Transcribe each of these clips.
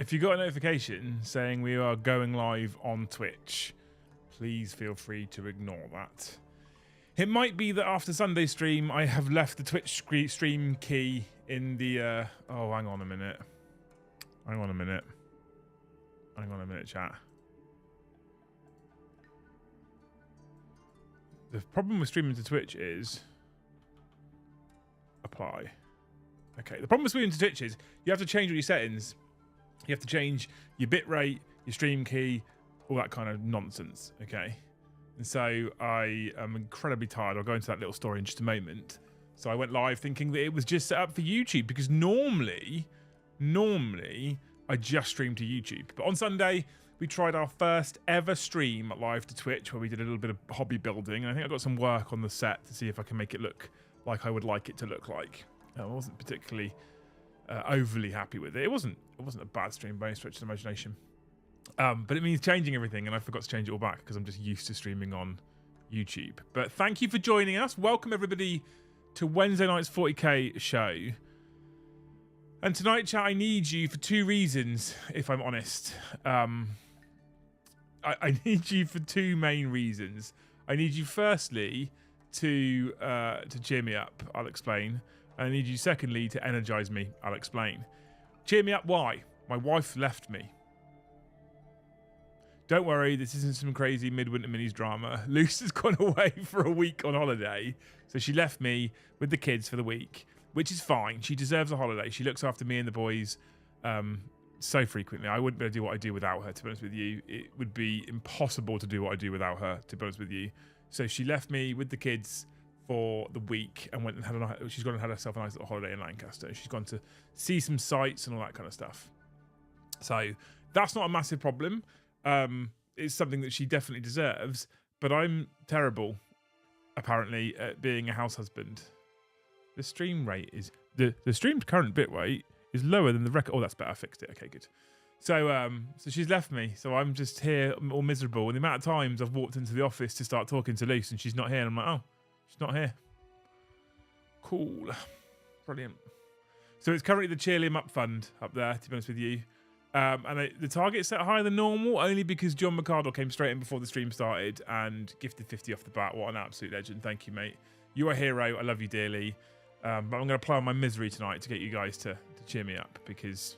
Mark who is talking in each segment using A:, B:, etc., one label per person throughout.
A: if you got a notification saying we are going live on Twitch, please feel free to ignore that. It might be that after Sunday's stream, I have left the Twitch stream key in the... oh, hang on a minute. Hang on a minute, chat. The problem with streaming to Twitch is... apply. Okay, the problem with streaming to Twitch is you have to change all your settings. You have to change your bitrate, your stream key, all that kind of nonsense, okay? And so I am incredibly tired. I'll go into that little story in just a moment. So I went live thinking that it was just set up for YouTube because normally I just stream to YouTube. But on Sunday, we tried our first ever stream live to Twitch where we did a little bit of hobby building. And I think I got some work on the set to see if I can make it look like I would like it to look like. I wasn't particularly overly happy with it. It wasn't a bad stream by any stretch of the imagination. But it means changing everything, and I forgot to change it all back because I'm just used to streaming on YouTube. But thank you for joining us. Welcome everybody to Wednesday night's 40k show. And tonight, chat, I need you for two reasons, if I'm honest. I need you for two main reasons. I need you firstly to cheer me up. I'll explain. I need you secondly to energize me. I'll explain. Cheer me up. Why? My wife left me. Don't worry, this isn't some crazy midwinter minis drama. Luce has gone away for a week on holiday, so she left me with the kids for the week, which is fine. She deserves a holiday. She looks after me and the boys so frequently. I wouldn't be able to do what I do without her, to be honest with you. It would be impossible to do what I do without her, to be honest with you. So she left me with the kids for the week and went and she's gone and had herself a nice little holiday in Lancaster. She's gone to see some sights and all that kind of stuff. So that's not a massive problem. It's something that she definitely deserves, but I'm terrible, apparently, at being a house husband. The stream rate is... The streamed current bit rate is lower than the record... Oh, that's better. I fixed it. Okay, good. So she's left me, so I'm just here all miserable. And the amount of times I've walked into the office to start talking to Luce and she's not here, and I'm like, oh, she's not here. Cool. Brilliant. So it's currently the Cheer Liam Up Fund up there, to be honest with you. And the target's set higher than normal, only because John McCardle came straight in before the stream started and gifted 50 off the bat. What an absolute legend. Thank you, mate. You're a hero. I love you dearly. But I'm going to play on my misery tonight to get you guys to cheer me up, because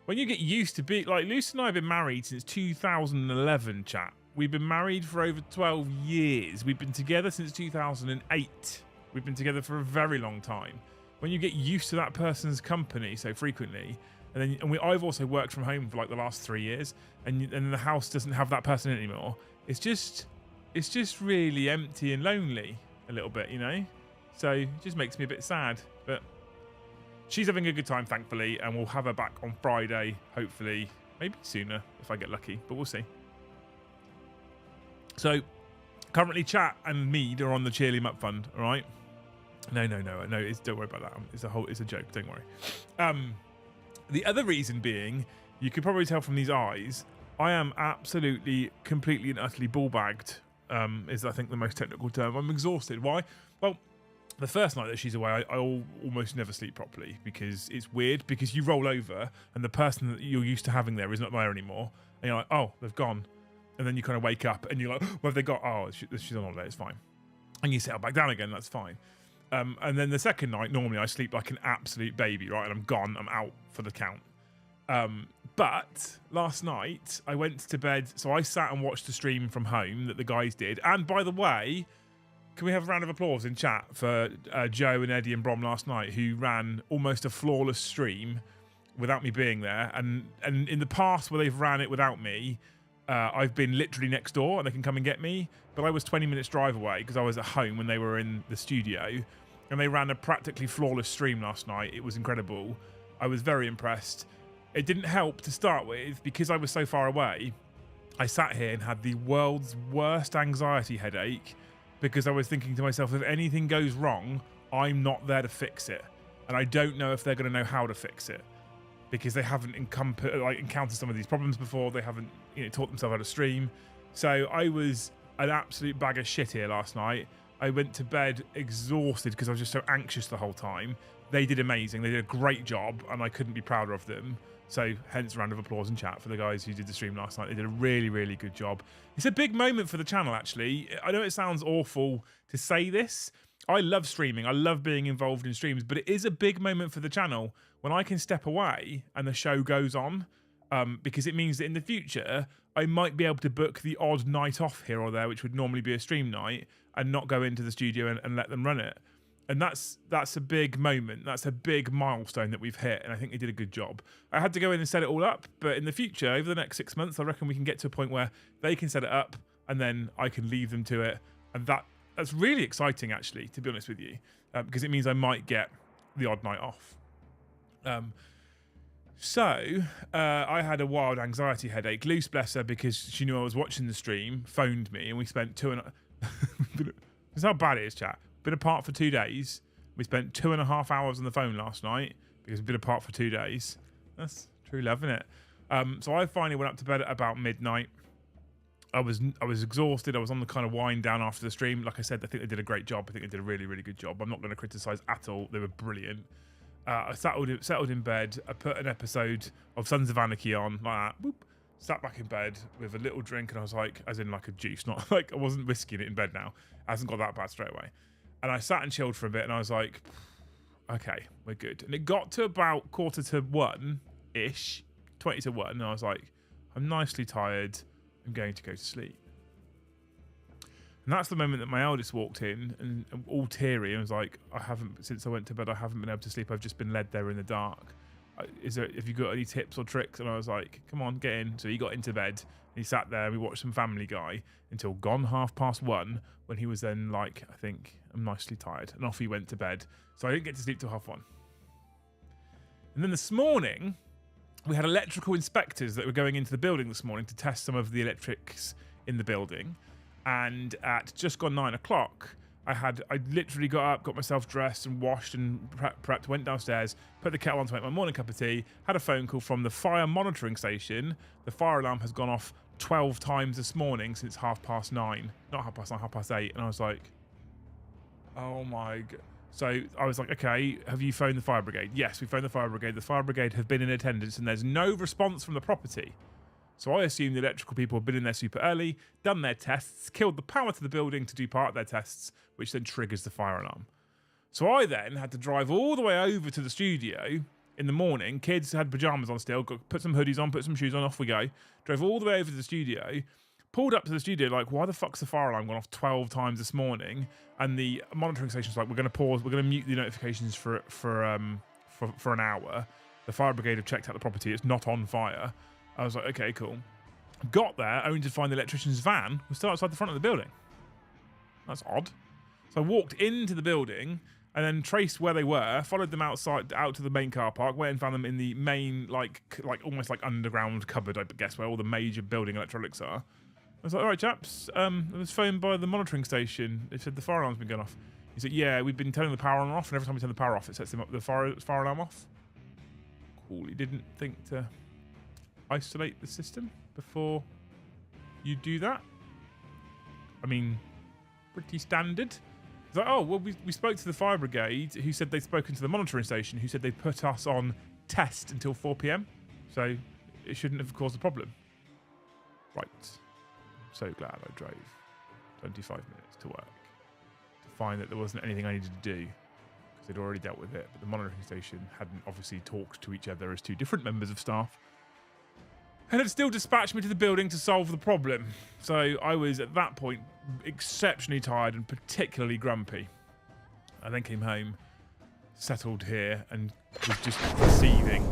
A: when you get used to being... Like, Luce and I have been married since 2011, chat. We've been married for over 12 years. We've been together since 2008. We've been together for a very long time. When you get used to that person's company so frequently... I've also worked from home for like the last 3 years, and the house doesn't have that person anymore. It's just really empty and lonely a little bit, you know? So it just makes me a bit sad. But she's having a good time, thankfully, and we'll have her back on Friday, hopefully. Maybe sooner if I get lucky, but we'll see. So currently chat and Mead are on the Cheer Liam Up Fund, all right? No, don't worry about that. It's a joke, don't worry. The other reason being, you could probably tell from these eyes, I am absolutely, completely and utterly ball-bagged, is I think the most technical term. I'm exhausted. Why? Well, the first night that she's away, I almost never sleep properly, because it's weird, because you roll over and the person that you're used to having there is not there anymore. And you're like, oh, they've gone. And then you kind of wake up and you're like, where have they got? Oh, she's on holiday, it's fine. And you settle back down again, that's fine. And then the second night, normally I sleep like an absolute baby, right? And I'm gone, I'm out for the count. But last night I went to bed, so I sat and watched the stream from home that the guys did. And by the way, can we have a round of applause in chat for Joe and Eddie and Brom last night, who ran almost a flawless stream without me being there. And in the past where they've ran it without me, I've been literally next door and they can come and get me. But I was 20 minutes drive away because I was at home when they were in the studio. And they ran a practically flawless stream last night. It was incredible. I was very impressed. It didn't help to start with, because I was so far away. I sat here and had the world's worst anxiety headache, because I was thinking to myself, if anything goes wrong, I'm not there to fix it. And I don't know if they're going to know how to fix it, because they haven't encountered some of these problems before. They haven't taught themselves how to stream. So I was an absolute bag of shit here last night. I went to bed exhausted because I was just so anxious the whole time. They did amazing. They did a great job, and I couldn't be prouder of them. So hence a round of applause and chat for the guys who did the stream last night. They did a really, really good job. It's a big moment for the channel, actually. I know it sounds awful to say this. I love streaming. I love being involved in streams, but it is a big moment for the channel when I can step away and the show goes on, because it means that in the future, I might be able to book the odd night off here or there, which would normally be a stream night, and not go into the studio and let them run it. And that's a big moment. That's a big milestone that we've hit, and I think they did a good job. I had to go in and set it all up, but in the future, over the next 6 months, I reckon we can get to a point where they can set it up, and then I can leave them to it. And that's really exciting, actually, to be honest with you, because it means I might get the odd night off. So I had a wild anxiety headache. Luce, bless her, because she knew I was watching the stream, phoned me, and we spent That's how bad it is, chat. Been apart for 2 days. We spent 2.5 hours on the phone last night because we've been apart for 2 days. That's true love, isn't it? So I finally went up to bed at about midnight. I was exhausted. I was on the kind of wind down after the stream. Like I said, I think they did a great job. I think they did a really, really good job. I'm not going to criticize at all. They were brilliant. I settled in bed. I put an episode of Sons of Anarchy on, like that. Boop. Sat back in bed with a little drink, and I was like, as in like a juice, not like I wasn't whisking it in bed now. It hasn't got that bad straight away. And I sat and chilled for a bit, and I was like, okay, we're good. And it got to about 1:45-ish, 20 to 1, and I was like, I'm nicely tired. I'm going to go to sleep. And that's the moment that my eldest walked in, and all teary, and was like, since I went to bed, I haven't been able to sleep. I've just been led there in the dark. Have you got any tips or tricks? And I was like, come on, get in. So he got into bed, and he sat there, and we watched some Family Guy until gone 1:30, when he was then like, I think I'm nicely tired, and off he went to bed. So I didn't get to sleep till 1:30. And then this morning, we had electrical inspectors that were going into the building this morning to test some of the electrics in the building. And at just gone 9 o'clock, I literally got up, got myself dressed and washed and prepped, went downstairs, put the kettle on to make my morning cup of tea, had a phone call from the fire monitoring station. The fire alarm has gone off 12 times this morning since 9:30. Not 9:30, 8:30. And I was like, oh my God. So I was like, okay, have you phoned the fire brigade? Yes, we phoned the fire brigade. The fire brigade have been in attendance, and there's no response from the property. So I assume the electrical people have been in there super early, done their tests, killed the power to the building to do part of their tests, which then triggers the fire alarm. So I then had to drive all the way over to the studio in the morning. Kids had pajamas on still, put some hoodies on, put some shoes on, off we go. Drove all the way over to the studio, pulled up to the studio like, why the fuck's the fire alarm gone off 12 times this morning? And the monitoring station's like, we're going to pause, we're going to mute the notifications for an hour. The fire brigade have checked out the property, it's not on fire. I was like, okay, cool. Got there only to find the electrician's van was still outside the front of the building. That's odd. So I walked into the building and then traced where they were, followed them outside out to the main car park, went and found them in the main, like almost like underground cupboard, I guess, where all the major building electronics are. I was like, all right, chaps, I was phoned by the monitoring station. They said the fire alarm's been going off. He said, yeah, we've been turning the power on and off, and every time we turn the power off, it sets the fire alarm off. Cool. He didn't think to isolate the system before you do that. I mean, pretty standard. It's like, oh, well, we spoke to the fire brigade, who said they'd spoken to the monitoring station, who said they put us on test until 4 p.m. So it shouldn't have caused a problem. Right. I'm so glad I drove 25 minutes to work to find that there wasn't anything I needed to do, because they'd already dealt with it. But the monitoring station hadn't obviously talked to each other as two different members of staff, and had still dispatched me to the building to solve the problem. So I was, at that point, exceptionally tired and particularly grumpy. I then came home, settled here, and was just seething.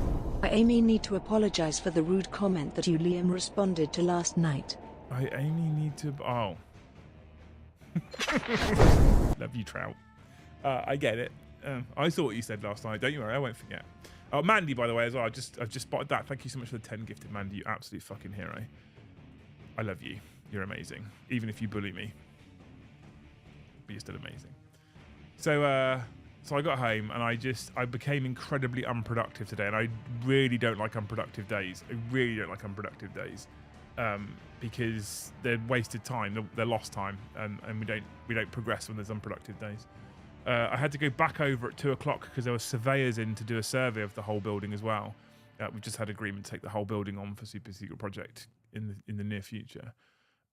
B: Amy need to apologise for the rude comment that you Liam responded to last night.
A: Amy need to... Oh. Love you, Trout. I get it. I saw what you said last night. Don't you worry, I won't forget. Oh, Mandy, by the way, as well. I've just spotted that. Thank you so much for the 10 gifted, Mandy. You absolute fucking hero. I love you. You're amazing. Even if you bully me. But you're still amazing. So I got home, and I became incredibly unproductive today, and I really don't like unproductive days. I really don't like unproductive days. because they're wasted time, they're lost time, and we don't progress when there's unproductive days. I had to go back over at 2 o'clock because there were surveyors in to do a survey of the whole building as well. We've just had agreement to take the whole building on for super secret project in the near future.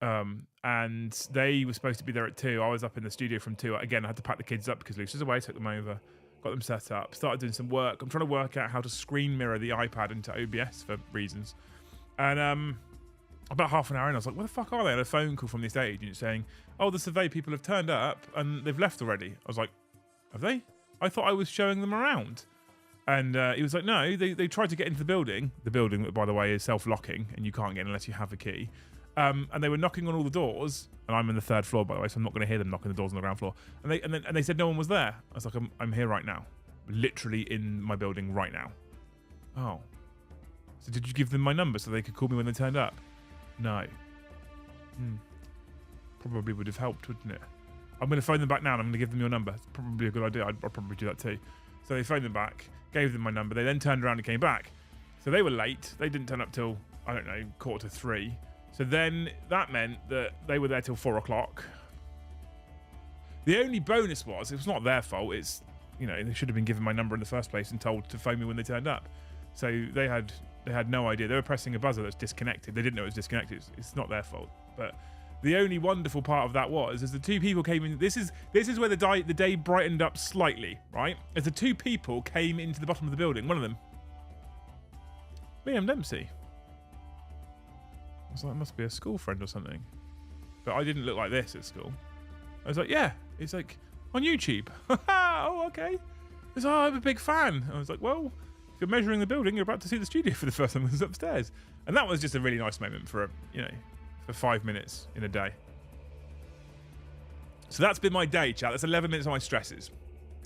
A: And they were supposed to be there at 2. I was up in the studio from 2. Again, I had to pack the kids up because Luce was away, took them over, got them set up, started doing some work. I'm trying to work out how to screen mirror the iPad into OBS for reasons. And about half an hour in, I was like, where the fuck are they? I had a phone call from the estate agent saying, oh, the survey people have turned up and they've left already. I was like, have they? I thought I was showing them around. And he was like, no, they tried to get into the building. The building, by the way, is self-locking and you can't get in unless you have a key. And they were knocking on all the doors, and I'm on the 3rd floor, by the way, so I'm not going to hear them knocking the doors on the ground floor. And they said no one was there. I was like, I'm here right now, literally in my building right now. Oh, so did you give them my number so they could call me when they turned up? No. Probably would have helped, wouldn't it? I'm going to phone them back now, and I'm going to give them your number. It's probably a good idea. I'd probably do that too. So they phoned them back, gave them my number. They then turned around and came back. So they were late. They didn't turn up till, I don't know, 2:45. So then that meant that they were there till 4 o'clock. The only bonus was, it was not their fault. It's, you know, they should have been given my number in the first place and told to phone me when they turned up. So they had no idea. They were pressing a buzzer that's disconnected. They didn't know it was disconnected. It's not their fault. But the only wonderful part of that was, as the 2 people came in, this is where the day brightened up slightly, right? As the 2 people came into the bottom of the building, one of them, Liam Dempsey. I was like, it must be a school friend or something. But I didn't look like this at school. I was like, yeah. It's like, on YouTube. Oh, okay. He's like, oh, I'm a big fan. I was like, well, if you're measuring the building, you're about to see the studio for the first time. It was upstairs. And that was just a really nice moment for, for 5 minutes in a day. So that's been my day, chat. That's 11 minutes of my stresses.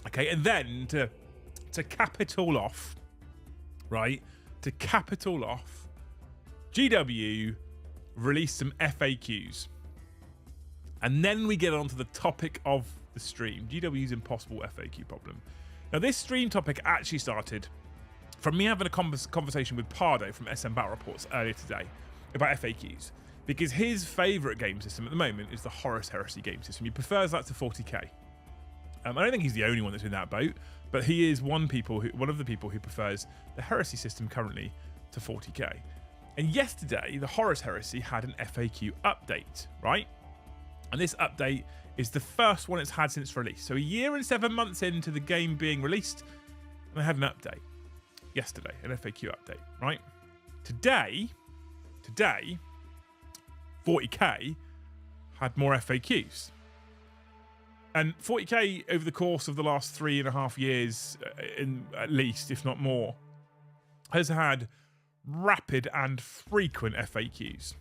A: Okay, and then to cap it all off, right? To cap it all off, GW released some FAQs. And then we get on to the topic of the stream, GW's impossible FAQ problem. Now, this stream topic actually started from me having a conversation with Pardo from SM Battle Reports earlier today about FAQs. Because his favourite game system at the moment is the Horus Heresy game system. He prefers that to 40k. I don't think he's the only one that's in that boat, but he is one of the people who prefers the Heresy system currently to 40k. And yesterday, the Horus Heresy had an FAQ update, right? And this update is the first one it's had since release. So a year and 7 months into the game being released, and they had an update yesterday, an FAQ update, right? Today, 40k had more FAQs. And 40k over the course of the last 3.5 years, at least, if not more, has had rapid and frequent FAQs.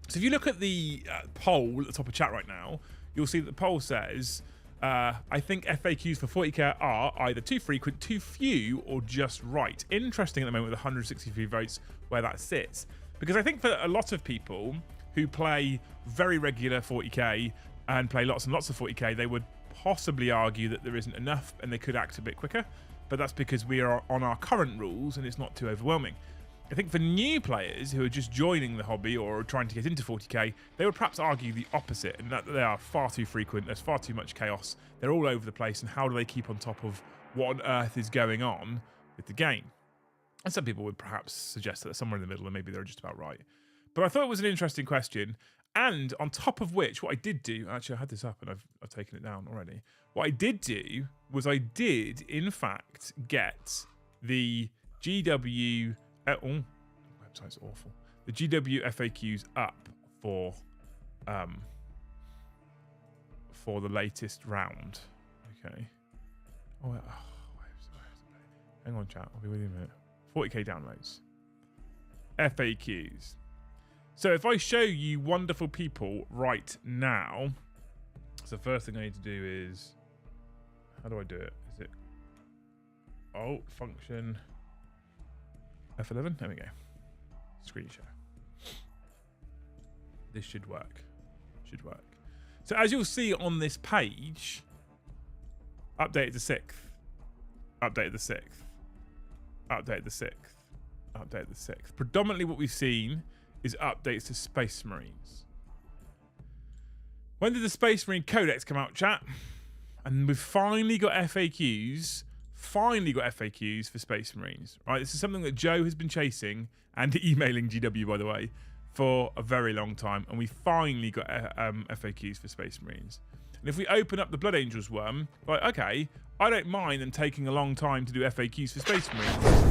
A: So if you look at the poll at the top of chat right now, you'll see that the poll says, I think FAQs for 40k are either too frequent, too few, or just right. Interesting at the moment with 163 votes where that sits. Because I think for a lot of people who play very regular 40k and play lots and lots of 40k, they would possibly argue that there isn't enough and they could act a bit quicker. But that's because we are on our current rules and it's not too overwhelming. I think for new players who are just joining the hobby or trying to get into 40k, they would perhaps argue the opposite, and that they are far too frequent, there's far too much chaos, they're all over the place, and how do they keep on top of what on earth is going on with the game? And some people would perhaps suggest that they're somewhere in the middle, and maybe they're just about right. But I thought it was an interesting question, and on top of which, what I did do, actually I had this up and I've taken it down already. What I did do was I did, in fact, get the GW... website's awful. The GW FAQs up for the latest round. Okay. Hang on, chat. I'll be with you in a minute. 40k downloads. FAQs. So if I show you wonderful people right now, so the first thing I need to do is, how do I do it? Is it function F11? There we go. Screen share. This should work. So as you'll see on this page, updated the 6th, updated the 6th, updated the 6th, updated the 6th. Predominantly what we've seen is updates to Space Marines. When did the Space Marine Codex come out, chat? And we've finally got FAQs. Finally got FAQs for Space Marines. Right, this is something that Joe has been chasing and emailing GW, by the way, for a very long time. And we finally got FAQs for Space Marines. And if we open up the Blood Angels one, like, okay, I don't mind them taking a long time to do FAQs for Space Marines.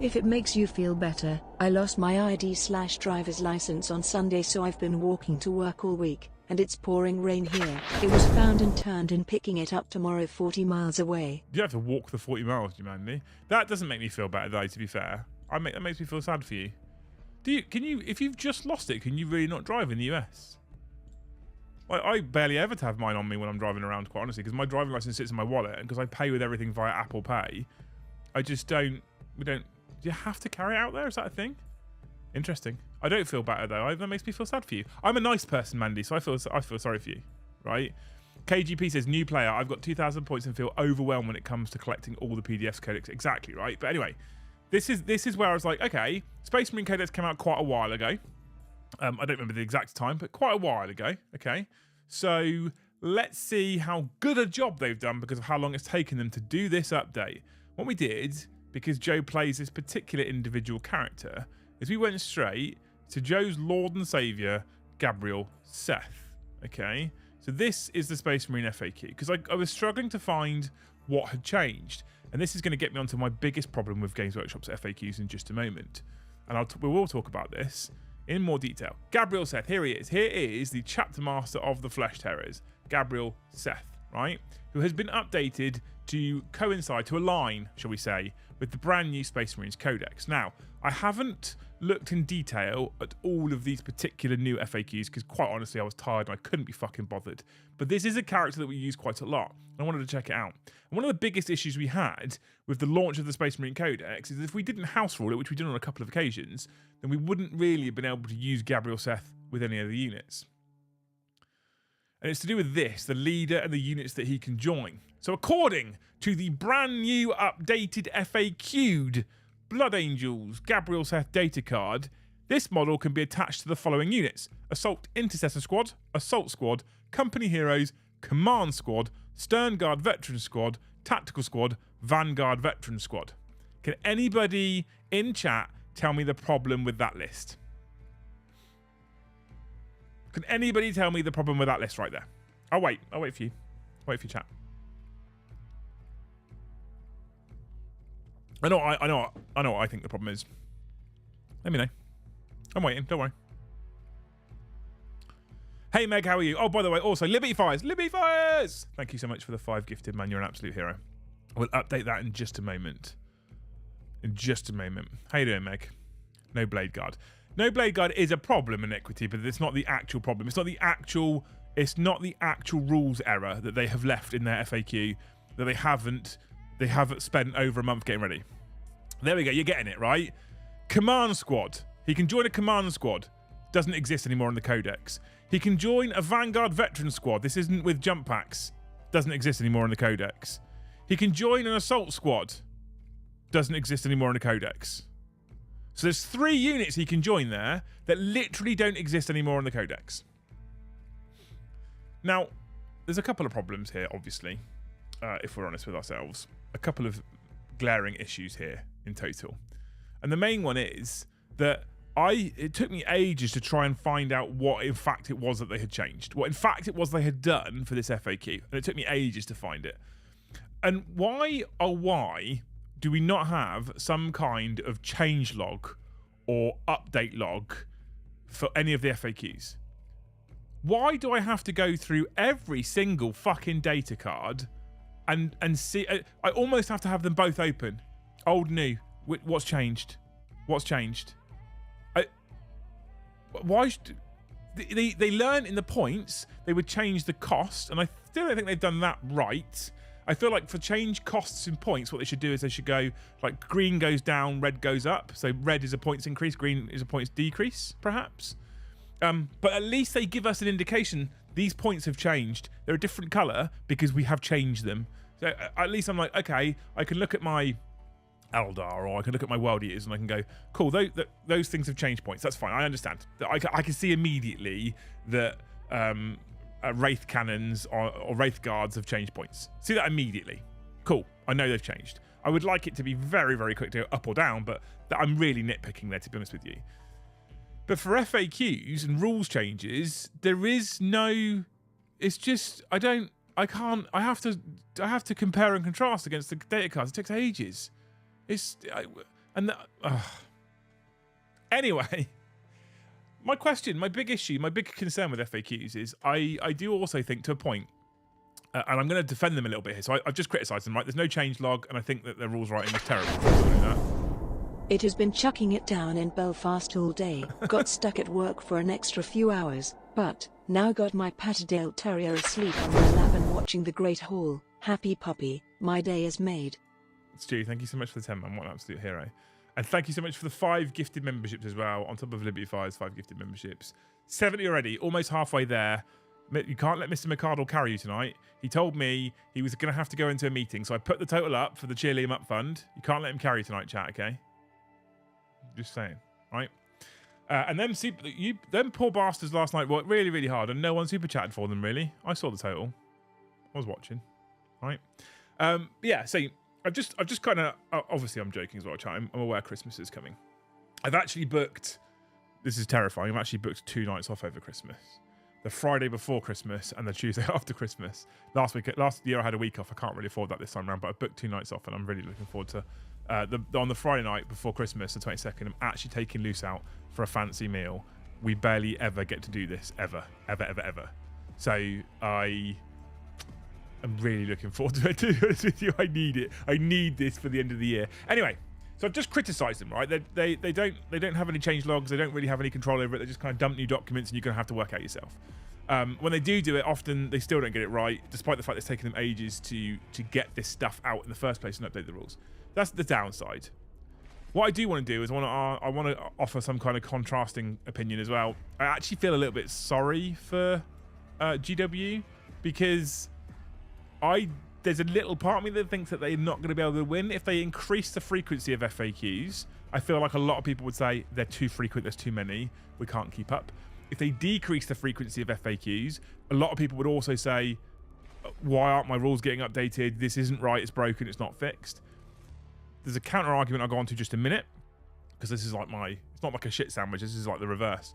B: If it makes you feel better, I lost my ID/driver's license on Sunday, so I've been walking to work all week, and it's pouring rain here. It was found and turned in, picking it up tomorrow 40 miles away.
A: You have to walk the 40 miles, humanity. That doesn't make me feel better, though, to be fair. That makes me feel sad for you. Can you, if you've just lost it, can you really not drive in the US? I barely ever have mine on me when I'm driving around, quite honestly, because my driving license sits in my wallet, and because I pay with everything via Apple Pay, I just don't. Do you have to carry it out there? Is that a thing? Interesting. I don't feel better though. That makes me feel sad for you. I'm a nice person, Mandy, so I feel sorry for you, right? KGP says, new player. I've got 2,000 points and feel overwhelmed when it comes to collecting all the PDFs codex. Exactly, right? But anyway, this is where I was like, okay, Space Marine Codex came out quite a while ago. I don't remember the exact time, but quite a while ago. Okay, so let's see how good a job they've done because of how long it's taken them to do this update. What we did, because Joe plays this particular individual character, is we went straight to Joe's Lord and Saviour, Gabriel Seth. Okay, so this is the Space Marine FAQ, because I was struggling to find what had changed, and this is going to get me onto my biggest problem with Games Workshop's FAQs in just a moment, and we will talk about this in more detail. Gabriel Seth, here he is. Here is the chapter master of the Flesh Terrors, Gabriel Seth, right? Who has been updated to coincide, to align, shall we say, with the brand new Space Marines Codex. Now, I haven't looked in detail at all of these particular new FAQs because quite honestly, I was tired and I couldn't be fucking bothered. But this is a character that we use quite a lot. I wanted to check it out. And one of the biggest issues we had with the launch of the Space Marine Codex is if we didn't house rule it, which we did on a couple of occasions, then we wouldn't really have been able to use Gabriel Seth with any of the units. And it's to do with this, the leader and the units that he can join. So according to the brand new updated FAQ'd Blood Angels Gabriel Seth data card, this model can be attached to the following units: Assault Intercessor Squad, Assault Squad, Company Heroes, Command Squad, Stern Guard Veteran Squad, Tactical Squad, Vanguard Veteran Squad. Can anybody in chat tell me the problem with that list? Can anybody tell me the problem with that list right there? I'll wait for you. Wait for you, chat. I know what I think the problem is. Let me know. I'm waiting, don't worry. Hey Meg, how are you? Oh, by the way, also Liberty Fires! Liberty Fires! Thank you so much for the 5 gifted, man. You're an absolute hero. We'll update that in just a moment. In just a moment. How you doing, Meg? No Blade Guard. No Blade Guard is a problem in Equity, but it's not the actual problem. It's not the actual rules error that they have left in their FAQ that they haven't spent over a month getting ready. There we go. You're getting it, right? Command Squad. He can join a Command Squad. Doesn't exist anymore in the Codex. He can join a Vanguard Veteran Squad. This isn't with jump packs. Doesn't exist anymore in the Codex. He can join an Assault Squad. Doesn't exist anymore in the Codex. So there's 3 units he can join there that literally don't exist anymore in the Codex. Now, there's a couple of problems here, obviously, if we're honest with ourselves. A couple of glaring issues here in total. And the main one is that it took me ages to try and find out what in fact it was that they had changed. What in fact it was they had done for this FAQ. And it took me ages to find it. And why do we not have some kind of change log or update log for any of the FAQs? Why do I have to go through every single fucking data card and see? I almost have to have them both open. Old, new. What's changed? What's changed? They learn in the points they would change the cost, and I still don't think they've done that right. I feel like for change costs in points, what they should do is they should go like green goes down, red goes up. So red is a points increase, green is a points decrease, perhaps. But at least they give us an indication these points have changed. They're a different color because we have changed them. So at least I'm like, okay, I can look at my Eldar, or I can look at my World Eaters and I can go, cool, those things have change points. That's fine. I understand. I can see immediately that Wraith Cannons or Wraith Guards have changed points. See that immediately. Cool. I know they've changed. I would like it to be very, very quick to go up or down, but I'm really nitpicking there, to be honest with you. But for FAQs and rules changes, there is no... It's just... I have to compare and contrast against the data cards. It takes ages. Anyway, my big issue, my big concern with FAQs is I do also think, to a point, and I'm going to defend them a little bit here. So I've just criticised them, right? There's no change log, and I think that their rules writing is terrible.
B: It has been chucking it down in Belfast all day. Got stuck at work for an extra few hours, but now got my Patterdale Terrier asleep on my lap and watching the Great Hall. Happy puppy, my day is made.
A: Stu, thank you so much for the 10 man. What an absolute hero. And thank you so much for the 5 gifted memberships as well, on top of Liberty Fire's 5 gifted memberships. 70 already, almost halfway there. You can't let Mr. McCardle carry you tonight. He told me he was going to have to go into a meeting, so I put the total up for the Cheer Liam Up Fund. You can't let him carry you tonight, chat, okay? Just saying, right? And them poor bastards last night worked really, really hard, and no one super chatted for them, really. I saw the total. I was watching, right? Yeah, so... I've just kind of, obviously I'm joking as well, chat. I'm aware Christmas is coming. I've actually booked, this is terrifying, I've actually booked 2 nights off over Christmas. The Friday before Christmas and the Tuesday after Christmas. Last year I had a week off. I can't really afford that this time around, but I booked 2 nights off and I'm really looking forward to, on the Friday night before Christmas, the 22nd, I'm actually taking Luce out for a fancy meal. We barely ever get to do this, ever. So I'm really looking forward to it, to be honest with you. I need it. I need this for the end of the year. Anyway, so I've just criticised them, right? They don't have any change logs. They don't really have any control over it. They just kind of dump new documents and you're going to have to work out yourself. When they do it, often they still don't get it right, despite the fact it's taken them ages to get this stuff out in the first place and update the rules. That's the downside. What I do want to do is I want to offer some kind of contrasting opinion as well. I actually feel a little bit sorry for GW because... there's a little part of me that thinks that they're not going to be able to win. If they increase the frequency of FAQs, I feel like a lot of people would say they're too frequent, there's too many, we can't keep up. If they decrease the frequency of FAQs, a lot of people would also say, why aren't my rules getting updated? This isn't right, it's broken, it's not fixed. There's a counter argument I'll go on to just a minute, because this is like it's not like a shit sandwich, this is like the reverse.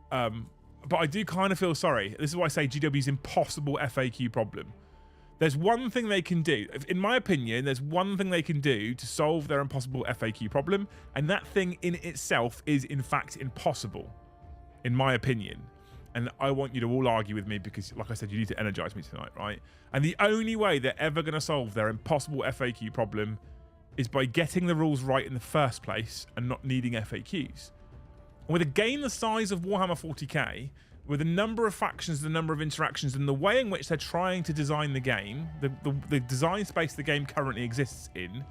A: But I do kind of feel sorry. This is why I say GW's impossible FAQ problem. There's one thing they can do. In my opinion, there's one thing they can do to solve their impossible FAQ problem, and that thing in itself is, in fact, impossible, in my opinion. And I want you to all argue with me because, like I said, you need to energize me tonight, right? And the only way they're ever going to solve their impossible FAQ problem is by getting the rules right in the first place and not needing FAQs. And with a game the size of Warhammer 40k, with the number of factions, the number of interactions, and the way in which they're trying to design the game, the design space the game currently exists in,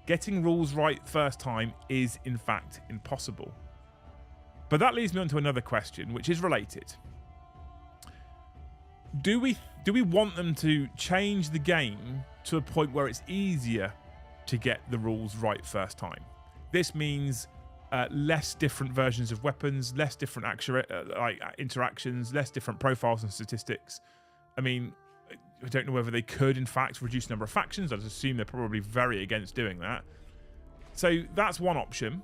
A: getting rules right first time is, in fact, impossible. But that leads me on to another question, which is related. Do we want them to change the game to a point where it's easier to get the rules right first time? This means less different versions of weapons, less different interactions, less different profiles and statistics. I mean, I don't know whether they could, in fact, reduce the number of factions. I'd assume they're probably very against doing that. So that's one option.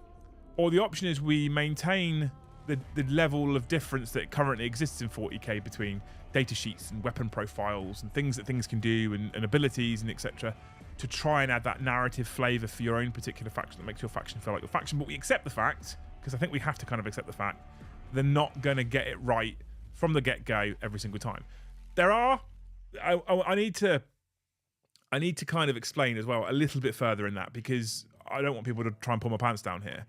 A: Or the option is we maintain the level of difference that currently exists in 40k between data sheets and weapon profiles and things that things can do and abilities and etc. to try and add that narrative flavour for your own particular faction that makes your faction feel like your faction. But we accept the fact, because I think we have to kind of accept the fact, they're not going to get it right from the get-go every single time. There are... I need to kind of explain as well a little bit further in that, because I don't want people to try and pull my pants down here.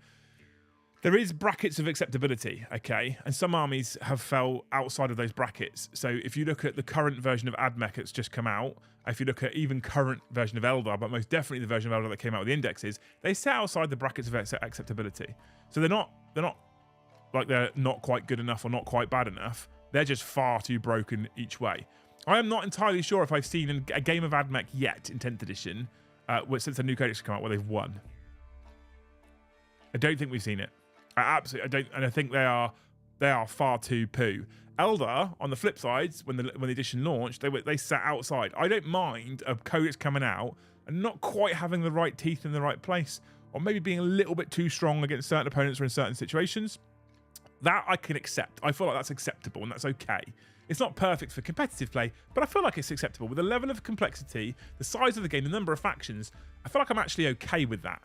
A: There is brackets of acceptability, okay? And some armies have fell outside of those brackets. So if you look at the current version of AdMech that's just come out, if you look at even current version of Eldar, but most definitely the version of Eldar that came out with the indexes, they sit outside the brackets of acceptability. So they're not like they're not quite good enough or not quite bad enough. They're just far too broken each way. I am not entirely sure if I've seen a game of AdMech yet in 10th edition, since the new codex has come out, where they've won. I don't think we've seen it. I don't, and I think they are far too poo. Eldar, on the flip side, when the edition launched, they sat outside. I don't mind a codex coming out and not quite having the right teeth in the right place, or maybe being a little bit too strong against certain opponents or in certain situations. That I can accept. I feel like that's acceptable and that's okay. It's not perfect for competitive play, but I feel like it's acceptable. With the level of complexity, the size of the game, the number of factions, I feel like I'm actually okay with that.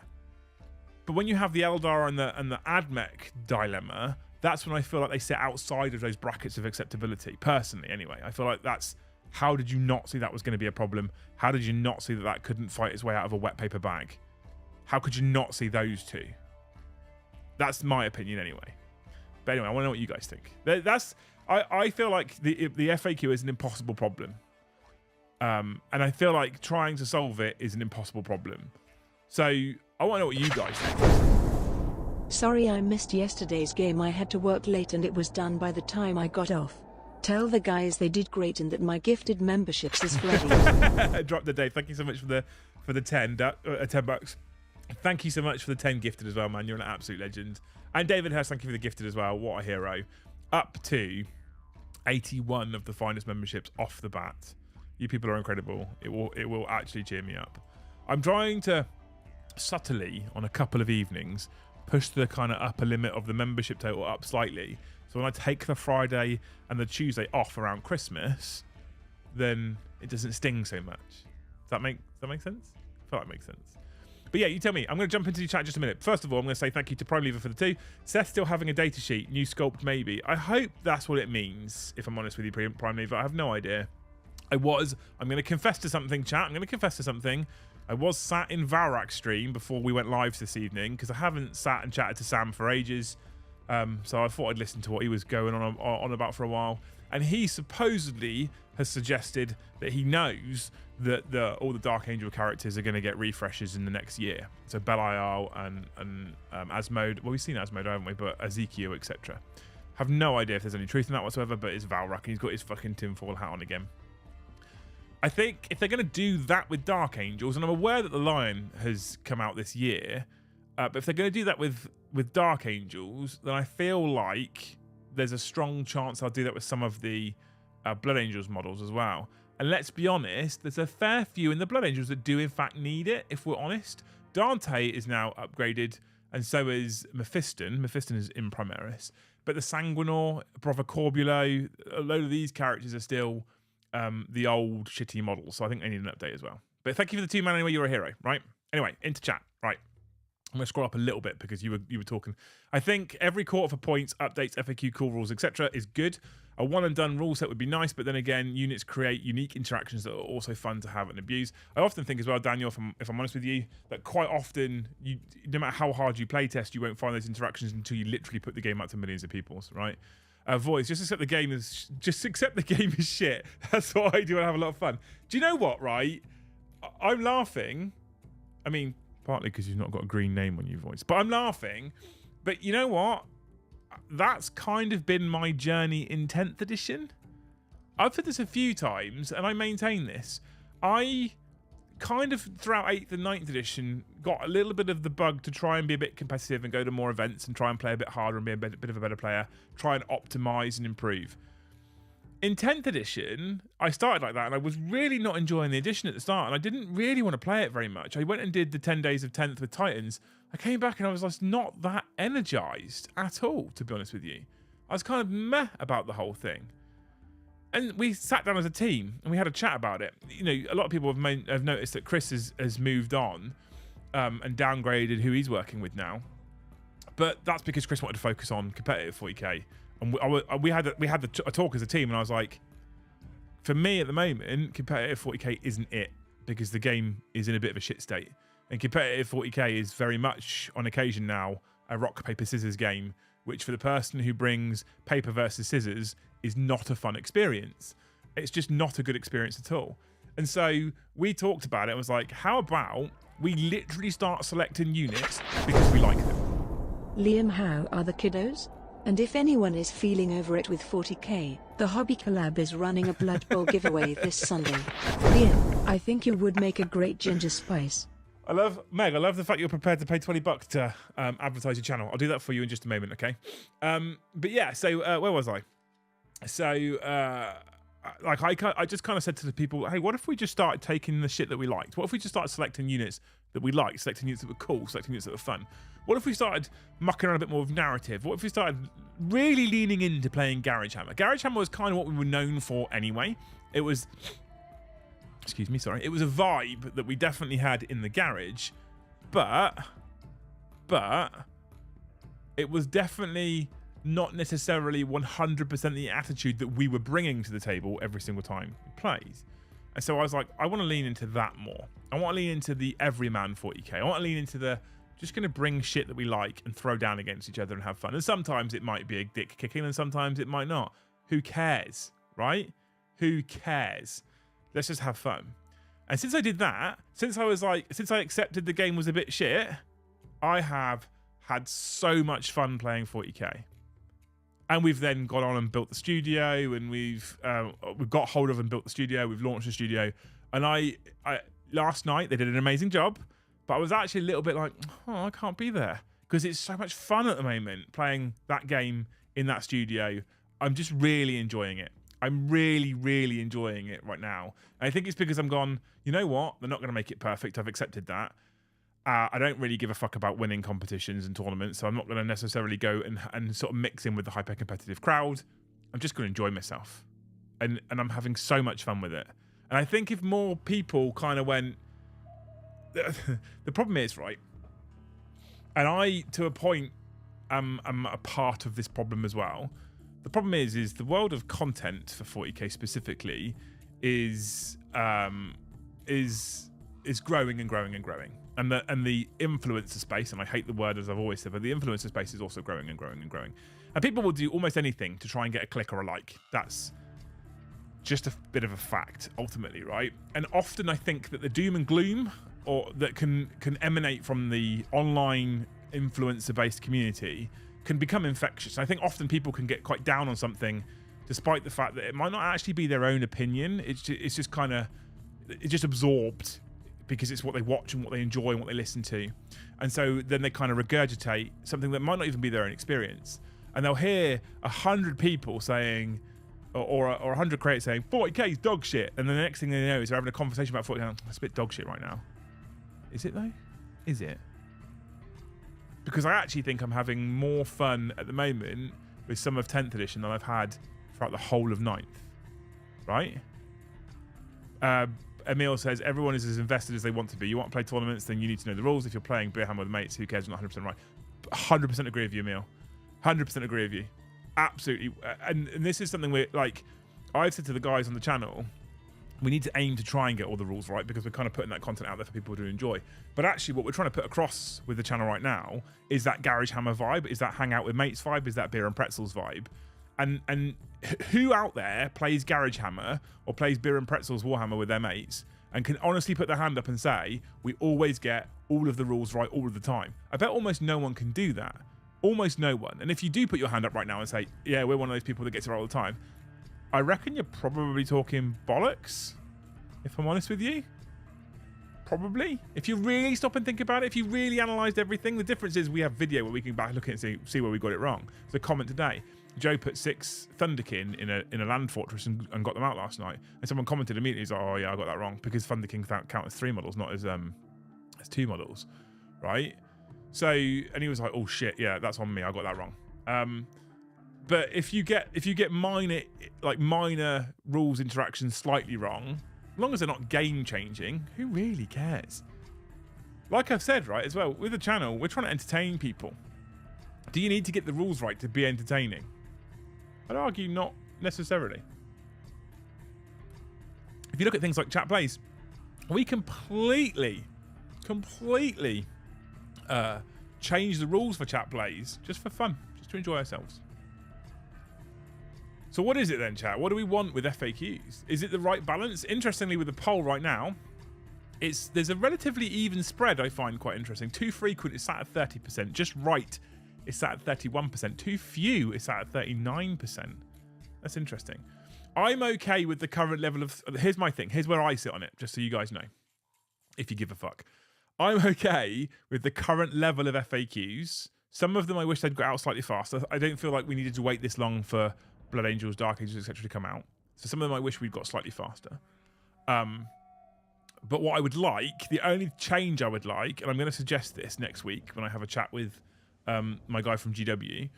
A: But when you have the Eldar and the AdMech dilemma, that's when I feel like they sit outside of those brackets of acceptability. Personally, anyway. I feel like that's... How did you not see that was going to be a problem? How did you not see that that couldn't fight its way out of a wet paper bag? How could you not see those two? That's my opinion anyway. But anyway, I want to know what you guys think. I feel like the FAQ is an impossible problem. And I feel like trying to solve it is an impossible problem. So I want to know what you guys think.
B: Sorry I missed yesterday's game. I had to work late and it was done by the time I got off. Tell the guys they did great and that my gifted memberships is ready.
A: Drop the day. Thank you so much for the 10 bucks. Thank you so much for the 10 gifted as well, man. You're an absolute legend. And David Hurst, thank you for the gifted as well. What a hero. Up to 81 of the finest memberships off the bat. You people are incredible. It will actually cheer me up. I'm trying to subtly, on a couple of evenings, push the kind of upper limit of the membership total up slightly. So when I take the Friday and the Tuesday off around Christmas, then it doesn't sting so much. Does that make sense? I feel like it makes sense. But yeah, you tell me. I'm going to jump into the chat in just a minute. First of all, I'm going to say thank you to Prime Lever for the 2. Seth still having a data sheet. New sculpt maybe. I hope that's what it means, if I'm honest with you, Prime Lever. I have no idea. I'm going to confess to something, chat. I'm going to confess to something. I was sat in Valrak's stream before we went live this evening because I haven't sat and chatted to Sam for ages. So I thought I'd listen to what he was going on about for a while. And he supposedly has suggested that he knows that all the Dark Angel characters are going to get refreshes in the next year. So Belial and Asmode. Well, we've seen Asmode, haven't we? But Ezekiel, etc. Have no idea if there's any truth in that whatsoever, but it's Valrak and he's got his fucking tinfoil hat on again. I think if they're going to do that with Dark Angels, and I'm aware that the Lion has come out this year, but if they're going to do that with Dark Angels, then I feel like there's a strong chance I'll do that with some of the Blood Angels models as well. And let's be honest, there's a fair few in the Blood Angels that do in fact need it, if we're honest. Dante is now upgraded, and so is Mephiston. Mephiston is in Primaris. But the Sanguinor, Brother Corbulo, a load of these characters are still the old shitty models. So I think they need an update as well. But thank you for the 2 man anyway, you're a hero, right? Anyway, into chat, right? I'm going to scroll up a little bit because you were talking. I think every quarter for points, updates, FAQ, cool rules, etc. is good. A one and done rule set would be nice, but then again, units create unique interactions that are also fun to have and abuse. I often think as well, Daniel, if I'm honest with you, that quite often, no matter how hard you play test, you won't find those interactions until you literally put the game out to millions of people, right? Voice, just accept the game is shit. That's what I do and have a lot of fun. Do you know what, right? I'm laughing. I mean, partly because you've not got a green name on your Voice, but I'm laughing. But you know what? That's kind of been my journey in 10th edition. I've said this a few times, and I maintain this. I kind of, throughout 8th and 9th edition, got a little bit of the bug to try and be a bit competitive and go to more events and try and play a bit harder and be a bit of a better player, try and optimize and improve. In 10th edition, I started like that, and I was really not enjoying the edition at the start, and I didn't really want to play it very much. I went and did the 10 days of 10th with Titans. I came back and I was just not that energized at all, to be honest with you. I was kind of meh about the whole thing. And we sat down as a team and we had a chat about it. You know, a lot of people have noticed that Chris has moved on and downgraded who he's working with now. But that's because Chris wanted to focus on competitive 40k. And we had a talk as a team, and I was like, for me at the moment, competitive 40k isn't it, because the game is in a bit of a shit state. And competitive 40k is very much, on occasion now, a rock, paper, scissors game, which for the person who brings paper versus scissors is not a fun experience. It's just not a good experience at all. And so we talked about it and was like, how about we literally start selecting units because we like them?
B: Liam, how are the kiddos? And if anyone is feeling over it with 40k, the Hobby Collab is running a Blood Bowl giveaway this Sunday. Liam, I think you would make a great ginger spice.
A: I love the fact you're prepared to pay $20 to advertise your channel. I'll do that for you in just a moment, okay? But yeah, so where was I? So I just kind of said to the people, hey, what if we just started taking the shit that we liked? What if we just started selecting units that we liked, selecting units that were cool, selecting units that were fun? What if we started mucking around a bit more with narrative? What if we started really leaning into playing Garage Hammer? Garage Hammer was kind of what we were known for anyway. It was, excuse me, sorry. It was a vibe that we definitely had in the garage, but it was definitely not necessarily 100% the attitude that we were bringing to the table every single time it plays. And so I was like, I want to lean into that more. I want to lean into the everyman 40k. I want to lean into the just going to bring shit that we like and throw down against each other and have fun. And sometimes it might be a dick kicking and sometimes it might not. Who cares, right? Who cares? Let's just have fun. And since I did that, since I accepted the game was a bit shit, I have had so much fun playing 40k. And we've then gone on and built the studio, and we've got hold of and built the studio. We've launched the studio, and I last night they did an amazing job, but I was actually a little bit like, oh, I can't be there because it's so much fun at the moment playing that game in that studio. I'm just really enjoying it. I'm really, really enjoying it right now. And I think it's because I'm gone, you know what? They're not going to make it perfect. I've accepted that. I don't really give a fuck about winning competitions and tournaments, so I'm not going to necessarily go and sort of mix in with the hyper-competitive crowd. I'm just going to enjoy myself. And I'm having so much fun with it. And I think if more people kind of went... The problem is, right, and I, to a point, am a part of this problem as well. The problem is the world of content for 40k specifically is growing and growing and growing. And the influencer space, and I hate the word as I've always said, but the influencer space is also growing and growing and growing. And people will do almost anything to try and get a click or a like. That's just a bit of a fact, ultimately, right? And often I think that the doom and gloom or that can emanate from the online influencer-based community can become infectious. And I think often people can get quite down on something despite the fact that it might not actually be their own opinion. It's just kind of, it's just absorbed because it's what they watch and what they enjoy and what they listen to. And so then they kind of regurgitate something that might not even be their own experience. And they'll hear 100 people saying, or 100 creators saying, 40k is dog shit. And then the next thing they know is they're having a conversation about 40k. It's a bit dog shit right now. Is it though? Is it? Because I actually think I'm having more fun at the moment with some of 10th edition than I've had throughout the whole of 9th. Right? Emil says, everyone is as invested as they want to be. You want to play tournaments, then you need to know the rules. If you're playing Beer Hammer with mates, who cares? You're not 100% right. 100% agree with you, Emil. 100% agree with you. Absolutely. And this is something where, like, I've said to the guys on the channel, we need to aim to try and get all the rules right because we're kind of putting that content out there for people to enjoy. But actually what we're trying to put across with the channel right now is that Garage Hammer vibe, is that hang out with mates vibe, is that beer and pretzels vibe. And who out there plays Garage Hammer or plays beer and pretzels Warhammer with their mates and can honestly put their hand up and say, we always get all of the rules right all of the time? I bet almost no one can do that. Almost no one. And if you do put your hand up right now and say, yeah, we're one of those people that gets it right all the time, I reckon you're probably talking bollocks, if I'm honest with you. Probably. If you really stop and think about it, if you really analysed everything, the difference is we have video where we can back look at it and see where we got it wrong. So comment today. Joe put 6 Thunderkin in a land fortress and got them out last night. And someone commented immediately, he's like, oh yeah, I got that wrong. Because Thunderkin count as 3 models, not as 2 models. Right? So, and he was like, oh shit, yeah, that's on me, I got that wrong. But if you get minor rules interactions slightly wrong, as long as they're not game changing, who really cares? Like I've said, right, as well, with the channel, we're trying to entertain people. Do you need to get the rules right to be entertaining? I'd argue not necessarily. If you look at things like chat plays, we completely change the rules for chat plays just for fun, just to enjoy ourselves. So what is it then, chat? What do we want with FAQs? Is it the right balance? Interestingly, with the poll right now, there's a relatively even spread I find quite interesting. Too frequent is sat at 30%. Just right is sat at 31%. Too few is sat at 39%. That's interesting. I'm okay with the current level of... Here's my thing. Here's where I sit on it, just so you guys know, if you give a fuck. I'm okay with the current level of FAQs. Some of them I wish they'd got out slightly faster. I don't feel like we needed to wait this long for Blood Angels, Dark Angels, etc. to come out. So some of them I wish we'd got slightly faster. But what I would like, the only change I would like, and I'm going to suggest this next week when I have a chat with my guy from GW,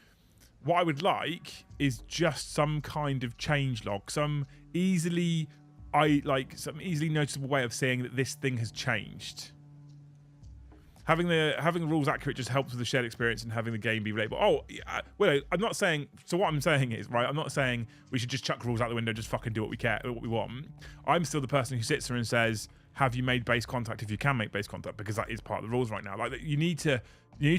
A: what I would like is just some kind of change log, some easily noticeable way of saying that this thing has changed. Having the rules accurate just helps with the shared experience and having the game be relatable. Oh, well, I'm not saying. So what I'm saying is, right, I'm not saying we should just chuck rules out the window, just fucking do what we want. I'm still the person who sits there and says, have you made base contact if you can make base contact? Because that is part of the rules right now. Like, you need to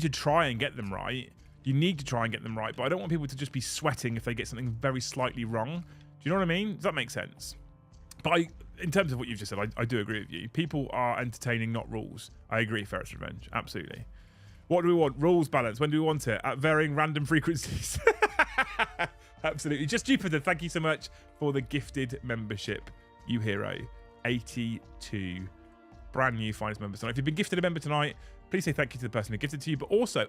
A: try and get them right. You need to try and get them right, but I don't want people to just be sweating if they get something very slightly wrong. Do you know what I mean? Does that make sense? But in terms of what you've just said, I do agree with you. People are entertaining, not rules. I agree, Ferris Revenge. Absolutely. What do we want? Rules balance. When do we want it? At varying random frequencies. Absolutely. Just Jupiter, thank you so much for the gifted membership, you hero. 82 brand new finest members tonight. If you've been gifted a member tonight, please say thank you to the person who gifted to you, but also !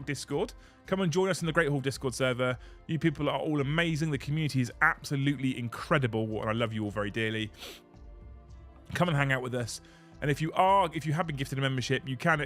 A: Discord. Come and join us in the Great Hall Discord server. You people are all amazing. The community is absolutely incredible, and I love you all very dearly. Come and hang out with us. And if you have been gifted a membership, you can !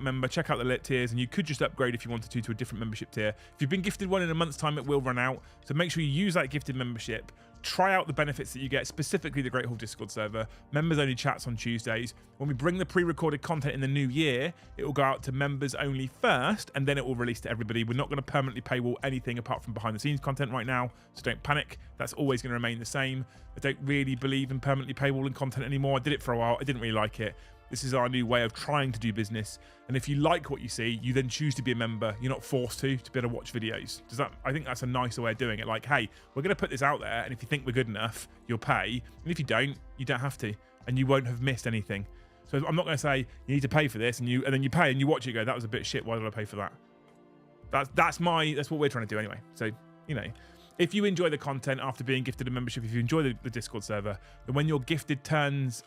A: member, check out the lit tiers, and you could just upgrade if you wanted to a different membership tier. If you've been gifted one in a month's time, it will run out. So make sure you use that gifted membership. Try out the benefits that you get, specifically the Great Hall Discord server, members only chats on Tuesdays. When we bring the pre-recorded content in the new year, it will go out to members only first, and then it will release to everybody. We're not going to permanently paywall anything apart from behind the scenes content right now, so don't panic. That's always going to remain the same. I don't really believe in permanently paywalling content anymore. I did it for a while. I didn't really like it. This is our new way of trying to do business. And if you like what you see, you then choose to be a member. You're not forced to be able to watch videos. I think that's a nicer way of doing it. Like, hey, we're going to put this out there, and if you think we're good enough, you'll pay. And if you don't have to, and you won't have missed anything. So I'm not going to say you need to pay for this, and then you pay and you watch it. Go, that was a bit shit. Why did I pay for that? That's what we're trying to do anyway. So if you enjoy the content after being gifted a membership, if you enjoy the Discord server, then when your gifted runs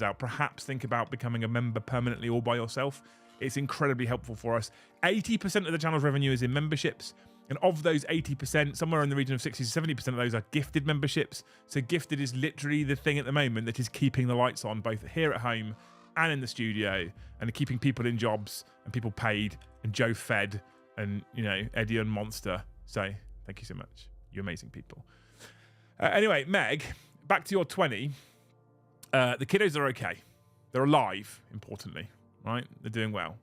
A: out, perhaps think about becoming a member permanently all by yourself. It's incredibly helpful for us. 80% of the channel's revenue is in memberships, and of those 80%, somewhere in the region of 60 to 70% of those are gifted memberships. So gifted is literally the thing at the moment that is keeping the lights on, both here at home and in the studio, and keeping people in jobs and people paid and Joe fed and Eddie and Monster. So thank you so much. You amazing people. Anyway, Meg, back to your 20. The kiddos are okay. They're alive, importantly, right? They're doing well.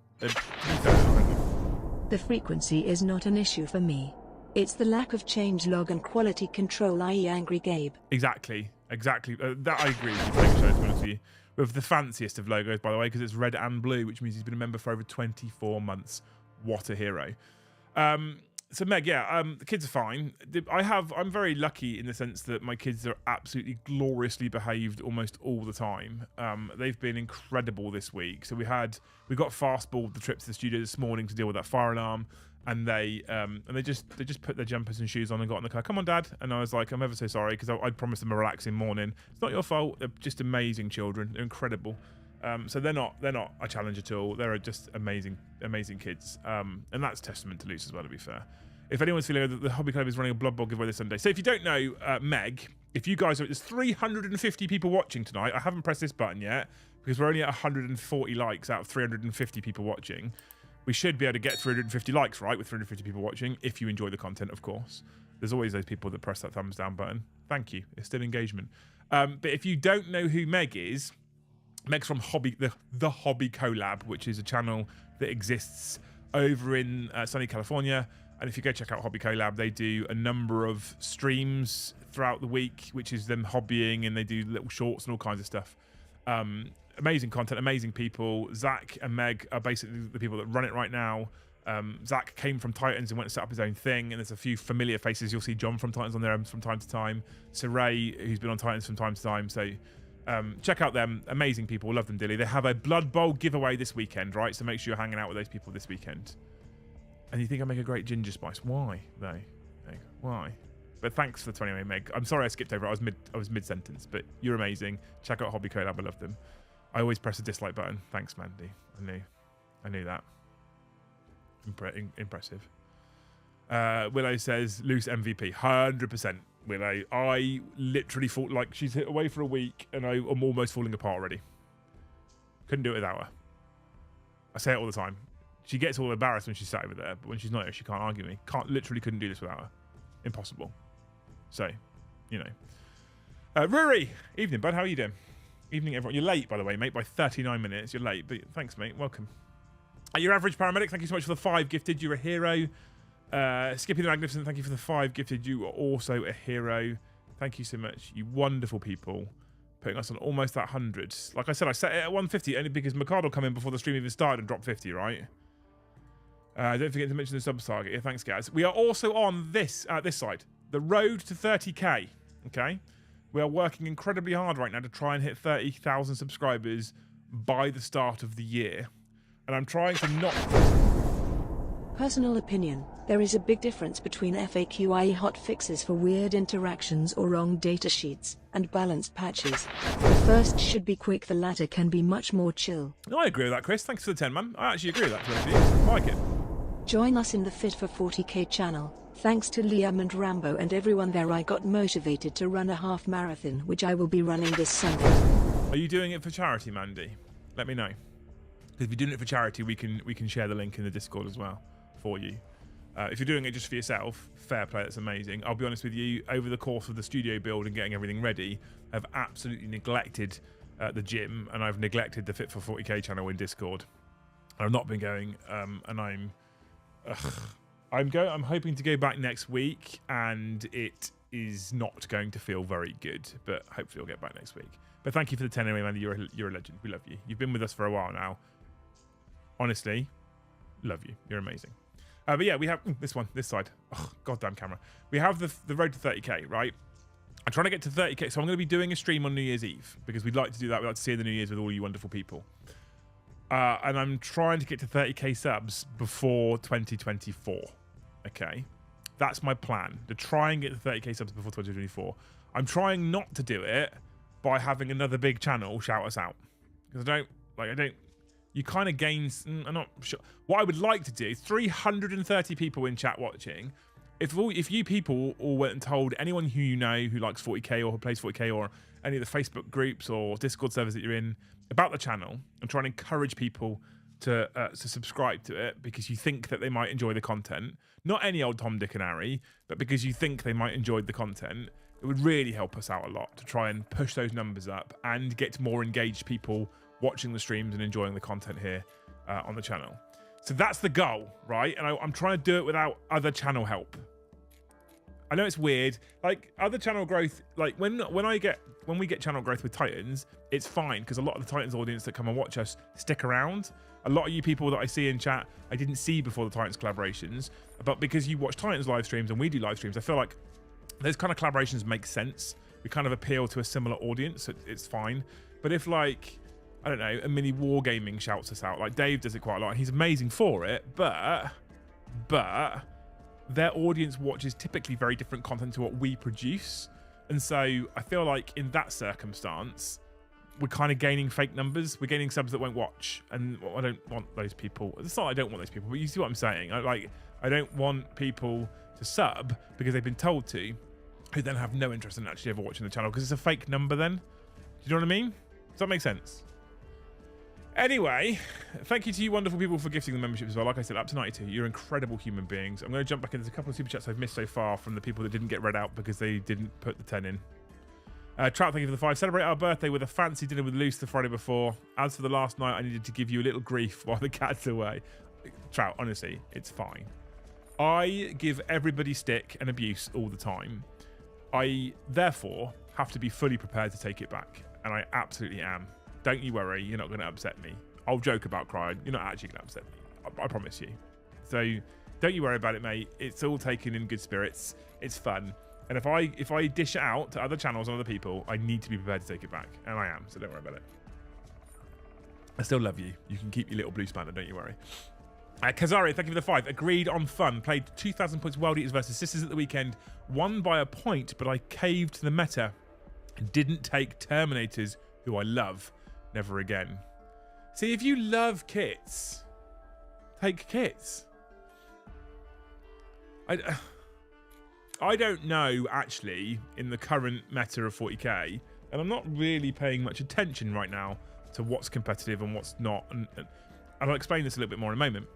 B: The frequency is not an issue for me. It's the lack of changelog and quality control, i.e. Angry Gabe.
A: Exactly. That I agree with you. Thanks, to be honest with you. With the fanciest of logos, by the way, because it's red and blue, which means he's been a member for over 24 months. What a hero. So Meg, the kids are fine. I'm very lucky in the sense that my kids are absolutely gloriously behaved almost all the time. They've been incredible this week. So we got fastballed the trip to the studio this morning to deal with that fire alarm, and they just put their jumpers and shoes on and got in the car. Come on, Dad. And I was like, I'm ever so sorry, because I'd promised them a relaxing morning. It's not your fault. They're just amazing children. They're incredible. So they're not a challenge at all. They're just amazing kids. And that's testament to Luce as well, to be fair. If anyone's feeling that the Hobby Club is running a Blood Bowl giveaway this Sunday. So if you don't know, Meg, if you guys there's 350 people watching tonight. I haven't pressed this button yet because we're only at 140 likes out of 350 people watching. We should be able to get 350 likes, right, with 350 people watching, if you enjoy the content, of course. There's always those people that press that thumbs down button. Thank you. It's still engagement. But if you don't know who Meg is, Meg's from the Hobby Collab, which is a channel that exists over in sunny California. And if you go check out Hobby Collab, they do a number of streams throughout the week, which is them hobbying, and they do little shorts and all kinds of stuff. Amazing content, amazing people. Zach and Meg are basically the people that run it right now. Zach came from Titans and went to set up his own thing, and there's a few familiar faces. You'll see John from Titans on there from time to time. Saray, who's been on Titans from time to time. So check out them. Amazing people. Love them dearly. They have a Blood Bowl giveaway this weekend, right? So make sure you're hanging out with those people this weekend. And you think I make a great ginger spice? Why, though? Meg? Why? But thanks for the 20, Meg. I'm sorry I skipped over it. I was mid sentence, but you're amazing. Check out Hobby Collab. I love them. I always press the dislike button. Thanks, Mandy. I knew that. Impressive. Willow says, Loose MVP. 100%, Willow. I literally thought, like, she's away for a week, and I'm almost falling apart already. Couldn't do it without her. I say it all the time. She gets all embarrassed when she's sat over there, but when she's not here, she can't argue me. Literally couldn't do this without her. Impossible. So, you know. Rory! Evening, bud. How are you doing? Evening, everyone. You're late, by the way, mate, by 39 minutes. You're late, but thanks, mate. Welcome. Your average paramedic, thank you so much for the 5 gifted. You're a hero. Skippy the Magnificent, thank you for the 5 gifted. You are also a hero. Thank you so much. You wonderful people. Putting us on almost that 100. Like I said, I set it at 150 only because Mikado will come in before the stream even started and drop 50, right? Don't forget to mention the subs target. Yeah, thanks, guys. We are also on this side. The road to 30k. Okay? We are working incredibly hard right now to try and hit 30,000 subscribers by the start of the year. And I'm trying to not...
B: Personal opinion, there is a big difference between FAQ, i.e. hot fixes for weird interactions or wrong data sheets, and balanced patches. The first should be quick, the latter can be much more chill.
A: I agree with that, Chris. Thanks for the 10, man. I actually agree with that, to be honest with you. I like it.
B: Join us in the Fit for 40k channel. Thanks to Liam and Rambo and everyone there, I got motivated to run a half marathon, which I will be running this Sunday.
A: Are you doing it for charity, Mandy? Let me know. Because if you're doing it for charity, we can share the link in the Discord as well for you. If you're doing it just for yourself, fair play, that's amazing. I'll be honest with you, over the course of the studio build and getting everything ready, I've absolutely neglected the gym, and I've neglected the Fit for 40k channel in Discord. I've not been going, and I'm hoping to go back next week, and it is not going to feel very good, but hopefully I'll get back next week. But thank you for the 10 anyway, Mandy. You're a legend. We love you. You've been with us for a while now. Honestly, love you. You're amazing. But yeah, we have this side. Oh, goddamn camera. We have the road to 30k, right? I'm trying to get to 30k, so I'm going to be doing a stream on New Year's Eve because we'd like to do that. We'd like to see the New Year's with all you wonderful people. And I'm trying to get to 30k subs before 2024. Okay, that's my plan. To try and get to 30k subs before 2024. I'm trying not to do it by having another big channel shout us out because I don't. You kind of gain. I'm not sure. What I would like to do, 330 people in chat watching. If you people all went and told anyone who you know who likes 40k or who plays 40k or any of the Facebook groups or Discord servers that you're in about the channel and try and encourage people to subscribe to it because you think that they might enjoy the content, not any old Tom, Dick and Harry, but because you think they might enjoy the content, it would really help us out a lot to try and push those numbers up and get more engaged people watching the streams and enjoying the content here on the channel. So that's the goal, right? And I'm trying to do it without other channel help. I know it's weird. Like other channel growth, like when we get channel growth with Titans, it's fine because a lot of the Titans audience that come and watch us stick around. A lot of you people that I see in chat, I didn't see before the Titans collaborations, but because you watch Titans live streams and we do live streams, I feel like those kind of collaborations make sense. We kind of appeal to a similar audience, so it's fine. But if like, I don't know, a mini wargaming shouts us out, like Dave does it quite a lot, and he's amazing for it, but their audience watches typically very different content to what we produce. And so I feel like in that circumstance, we're kind of gaining fake numbers. We're gaining subs that won't watch. And I don't want those people. It's not I don't want those people, but you see what I'm saying. I don't want people to sub because they've been told to, who then have no interest in actually ever watching the channel because it's a fake number then. Do you know what I mean? Does that make sense? Anyway, thank you to you wonderful people for gifting the membership as well. Like I said, up to 92. You're incredible human beings. I'm going to jump back into a couple of super chats I've missed so far from the people that didn't get read out because they didn't put the 10 in. Trout, thank you for the 5. Celebrate our birthday with a fancy dinner with Luce the Friday before. As for the last night, I needed to give you a little grief while the cat's away. Trout, honestly, it's fine. I give everybody stick and abuse all the time. I, therefore, have to be fully prepared to take it back. And I absolutely am. Don't you worry, you're not going to upset me. I'll joke about crying. You're not actually going to upset me. I promise you. So don't you worry about it, mate. It's all taken in good spirits. It's fun. And if I dish it out to other channels and other people, I need to be prepared to take it back. And I am, so don't worry about it. I still love you. You can keep your little blue spanner, don't you worry. Kazari, thank you for the 5. Agreed on fun. Played 2,000 points World Eaters versus Sisters at the weekend. Won by a point, but I caved to the meta and didn't take Terminators, who I love. never again. See, if you love kits, take kits. I don't know, actually, in the current meta of 40k, and I'm not really paying much attention right now to what's competitive and what's not, and I'll explain this a little bit more in a moment.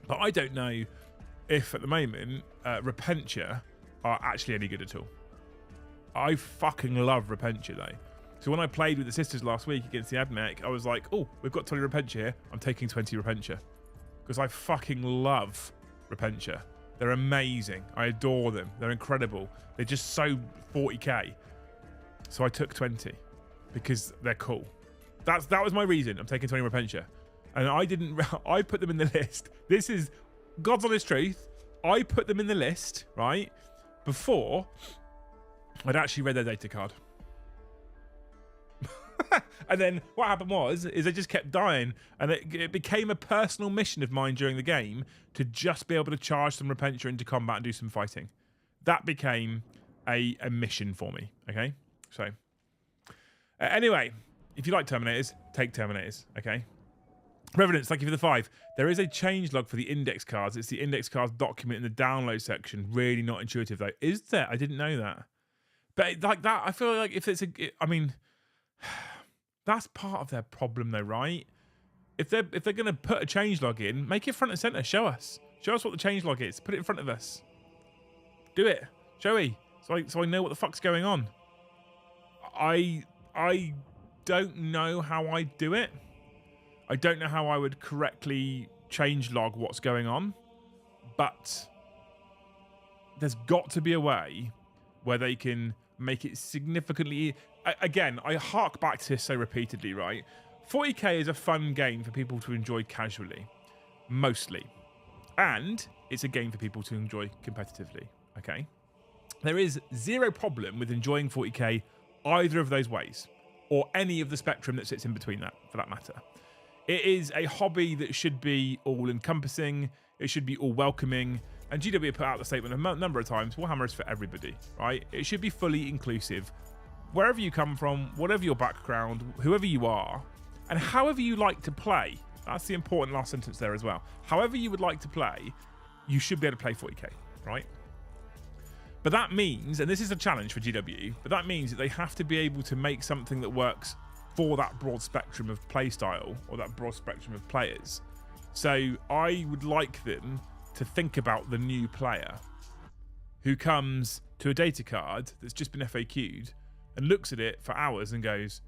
A: But I don't know if, at the moment, Repentia are actually any good at all. I fucking love Repentia, though. So when I played with the sisters last week against the Admech, I was like, oh, we've got 20 Repentia here. I'm taking 20 Repentia. Because I fucking love Repentia. They're amazing. I adore them. They're incredible. They're just so 40k. So I took 20 because they're cool. That was my reason. I'm taking 20 Repentia. And I put them in the list. This is God's honest truth. I put them in the list, right, before I'd actually read their data card. And then what happened is they just kept dying, and it became a personal mission of mine during the game to just be able to charge some Repentia into combat and do some fighting. That became a mission for me, okay? So, anyway, if you like Terminators, take Terminators, okay? Revenants, thank you for the 5. There is a changelog for the index cards. It's the index cards document in the download section. Really not intuitive, though. Is there? I didn't know that. But like that, I feel like if it's I mean, that's part of their problem, though, right? If they're going to put a changelog in, make it front and center. Show us what the changelog is. Put it in front of us. Do it, Joey. So I know what the fuck's going on. I don't know how I do it. I don't know how I would correctly changelog what's going on, but there's got to be a way where they can make it significantly. Again, I hark back to this so repeatedly, right? 40k is a fun game for people to enjoy casually, mostly. And it's a game for people to enjoy competitively, okay? There is zero problem with enjoying 40k either of those ways, or any of the spectrum that sits in between that, for that matter. It is a hobby that should be all-encompassing, it should be all-welcoming, and GW put out the statement a number of times, Warhammer is for everybody, right? It should be fully inclusive. Wherever you come from, whatever your background, whoever you are, and however you like to play. That's the important last sentence there as well. However you would like to play, you should be able to play 40k, right? But that means, and this is a challenge for GW, but that means that they have to be able to make something that works for that broad spectrum of play style, or that broad spectrum of players. So I would like them to think about the new player who comes to a data card that's just been FAQ'd and looks at it for hours and goes,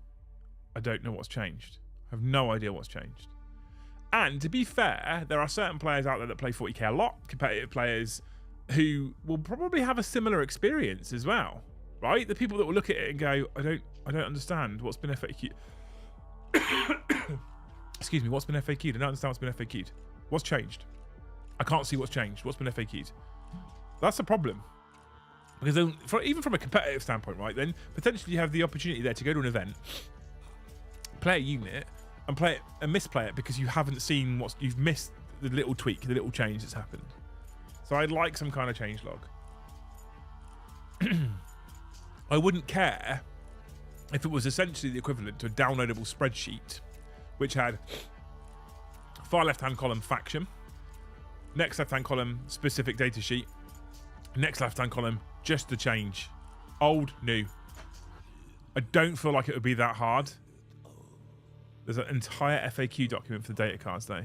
A: I don't know what's changed. I have no idea what's changed. And to be fair, there are certain players out there that play 40k a lot, competitive players who will probably have a similar experience as well, right? The people that will look at it and go, I don't understand what's been FAQ'd. Excuse me, what's been FAQ'd? I don't understand what's been FAQ'd. What's changed? I can't see what's changed. What's been FAQ'd? That's a problem. Because then, even from a competitive standpoint, right, then potentially you have the opportunity there to go to an event, play a unit, and play it and misplay it because you haven't seen you've missed the little tweak, the little change that's happened. So I'd like some kind of changelog. I wouldn't care if it was essentially the equivalent to a downloadable spreadsheet, which had far left-hand column faction, next left-hand column specific data sheet, next left-hand column just the change, old, new. I don't feel like it would be that hard. There's an entire FAQ document for the data cards, though.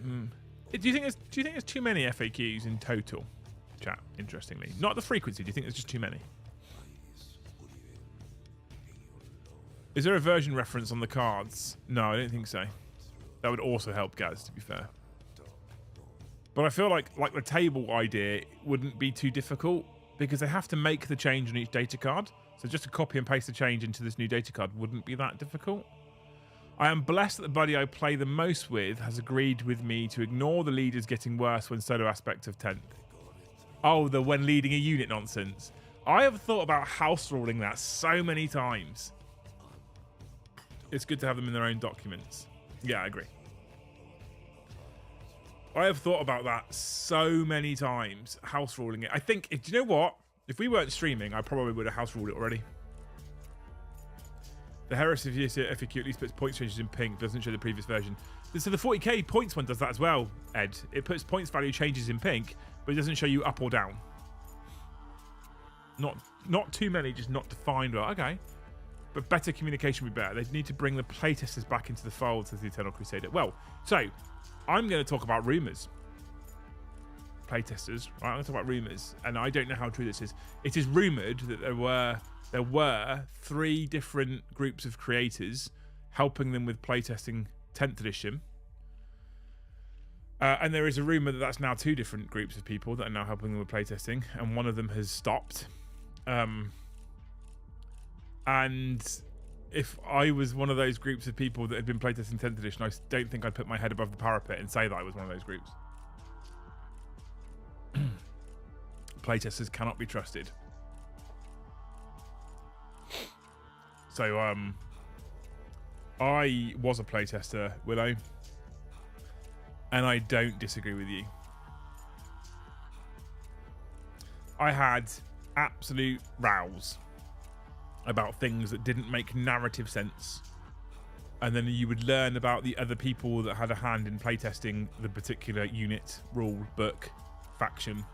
A: Do you think there's too many FAQs in total, chat? Interestingly, not the frequency. Do you think there's just too many? Is there a version reference on the cards? No, I don't think so. That would also help, Gaz, to be fair. But I feel like the table idea wouldn't be too difficult because they have to make the change on each data card. So just to copy and paste the change into this new data card wouldn't be that difficult. I am blessed that the buddy I play the most with has agreed with me to ignore the leaders getting worse when solo aspect of 10th. Oh, the when leading a unit nonsense. I have thought about house ruling that so many times. It's good to have them in their own documents. Yeah, I agree. I have thought about that so many times, house ruling it. I think, do you know what? If we weren't streaming, I probably would have house ruled it already. The Horus Heresy FAQ at least puts points changes in pink, doesn't show the previous version. So the 40k points one does that as well, Ed. It puts points value changes in pink, but it doesn't show you up or down. Not too many, just not defined well. Okay. But better communication would be better. They need to bring the playtesters back into the fold, says the Eternal Crusader. Well, so I'm going to talk about rumours. Playtesters, right? I'm going to talk about rumours, and I don't know how true this is. It is rumoured that there were 3 different groups of creators helping them with playtesting 10th edition. And there is a rumour that that's now 2 different groups of people that are now helping them with playtesting, and one of them has stopped. And if I was one of those groups of people that had been playtesting 10th edition, I don't think I'd put my head above the parapet and say that I was one of those groups. Playtesters cannot be trusted. So, I was a playtester, Willow, and I don't disagree with you. I had absolute rows about things that didn't make narrative sense, and then you would learn about the other people that had a hand in playtesting the particular unit, rule, book, faction,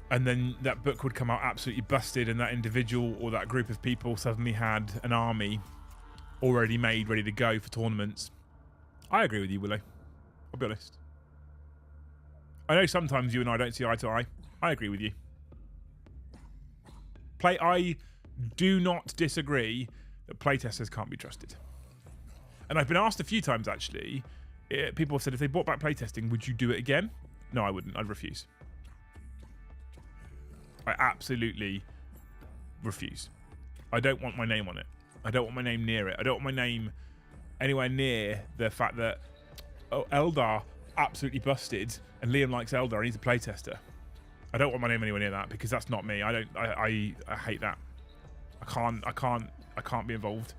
A: and then that book would come out absolutely busted, and that individual or that group of people suddenly had an army already made, ready to go for tournaments. I agree with you, Willow. I'll be honest. I know sometimes you and I don't see eye to eye. I agree with you. I do not disagree that playtesters can't be trusted. And I've been asked a few times, actually. People have said, if they brought back playtesting, would you do it again? No, I wouldn't. I'd refuse. I absolutely refuse. I don't want my name on it. I don't want my name near it. I don't want my name anywhere near the fact that, oh, Eldar absolutely busted and Liam likes Eldar and he's a playtester. I don't want my name anywhere near that, because that's not me. I hate that. I can't be involved.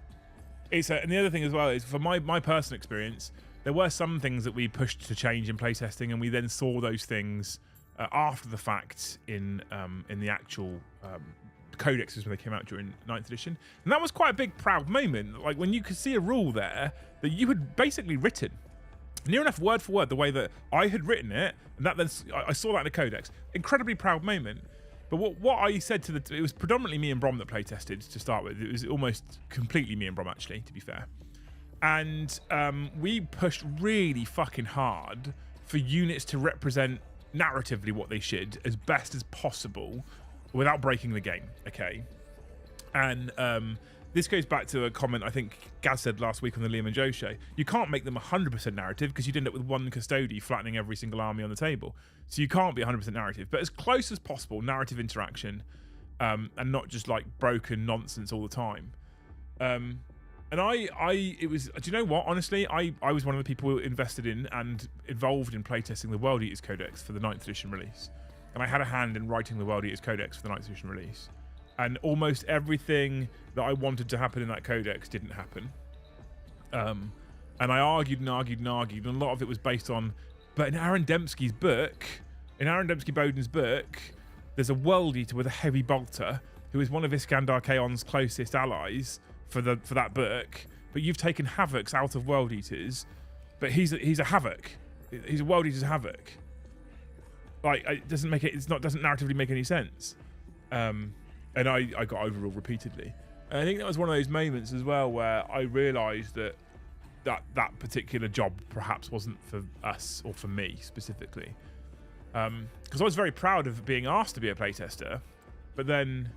A: And the other thing as well is, for my personal experience, there were some things that we pushed to change in playtesting, and we then saw those things after the fact in the actual codexes when they came out during 9th edition. And that was quite a big proud moment, like when you could see a rule there that you had basically written near enough word for word the way that I had written it, and that then I saw that in the codex. Incredibly proud moment. But what I said it was predominantly me and Brom that play tested to start with. It was almost completely me and Brom, actually, to be fair. And we pushed really fucking hard for units to represent narratively what they should as best as possible without breaking the game, okay? And this goes back to a comment I think Gaz said last week on the Liam and Joe show. You can't make them 100% narrative, because you'd end up with one custody flattening every single army on the table. So you can't be 100% narrative, but as close as possible, narrative interaction, and not just like broken nonsense all the time. And it was, do you know what? Honestly, I was one of the people who invested in and involved in playtesting the World Eaters Codex for the 9th edition release. And I had a hand in writing the World Eaters Codex for the 9th edition release. And almost everything that I wanted to happen in that codex didn't happen. And I argued, and a lot of it was based on, but in Aaron Dempsey's book, in Aaron Dempsey Bowden's book, there's a World Eater with a heavy bolter who is one of Iskandar Kaon's closest allies for that book. But you've taken Havocs out of World Eaters, but he's a Havoc. He's a World Eater's Havoc. Like, it doesn't narratively make any sense. And I got overruled repeatedly. And I think that was one of those moments as well where I realised that particular job perhaps wasn't for us, or for me specifically. Because I was very proud of being asked to be a playtester, but then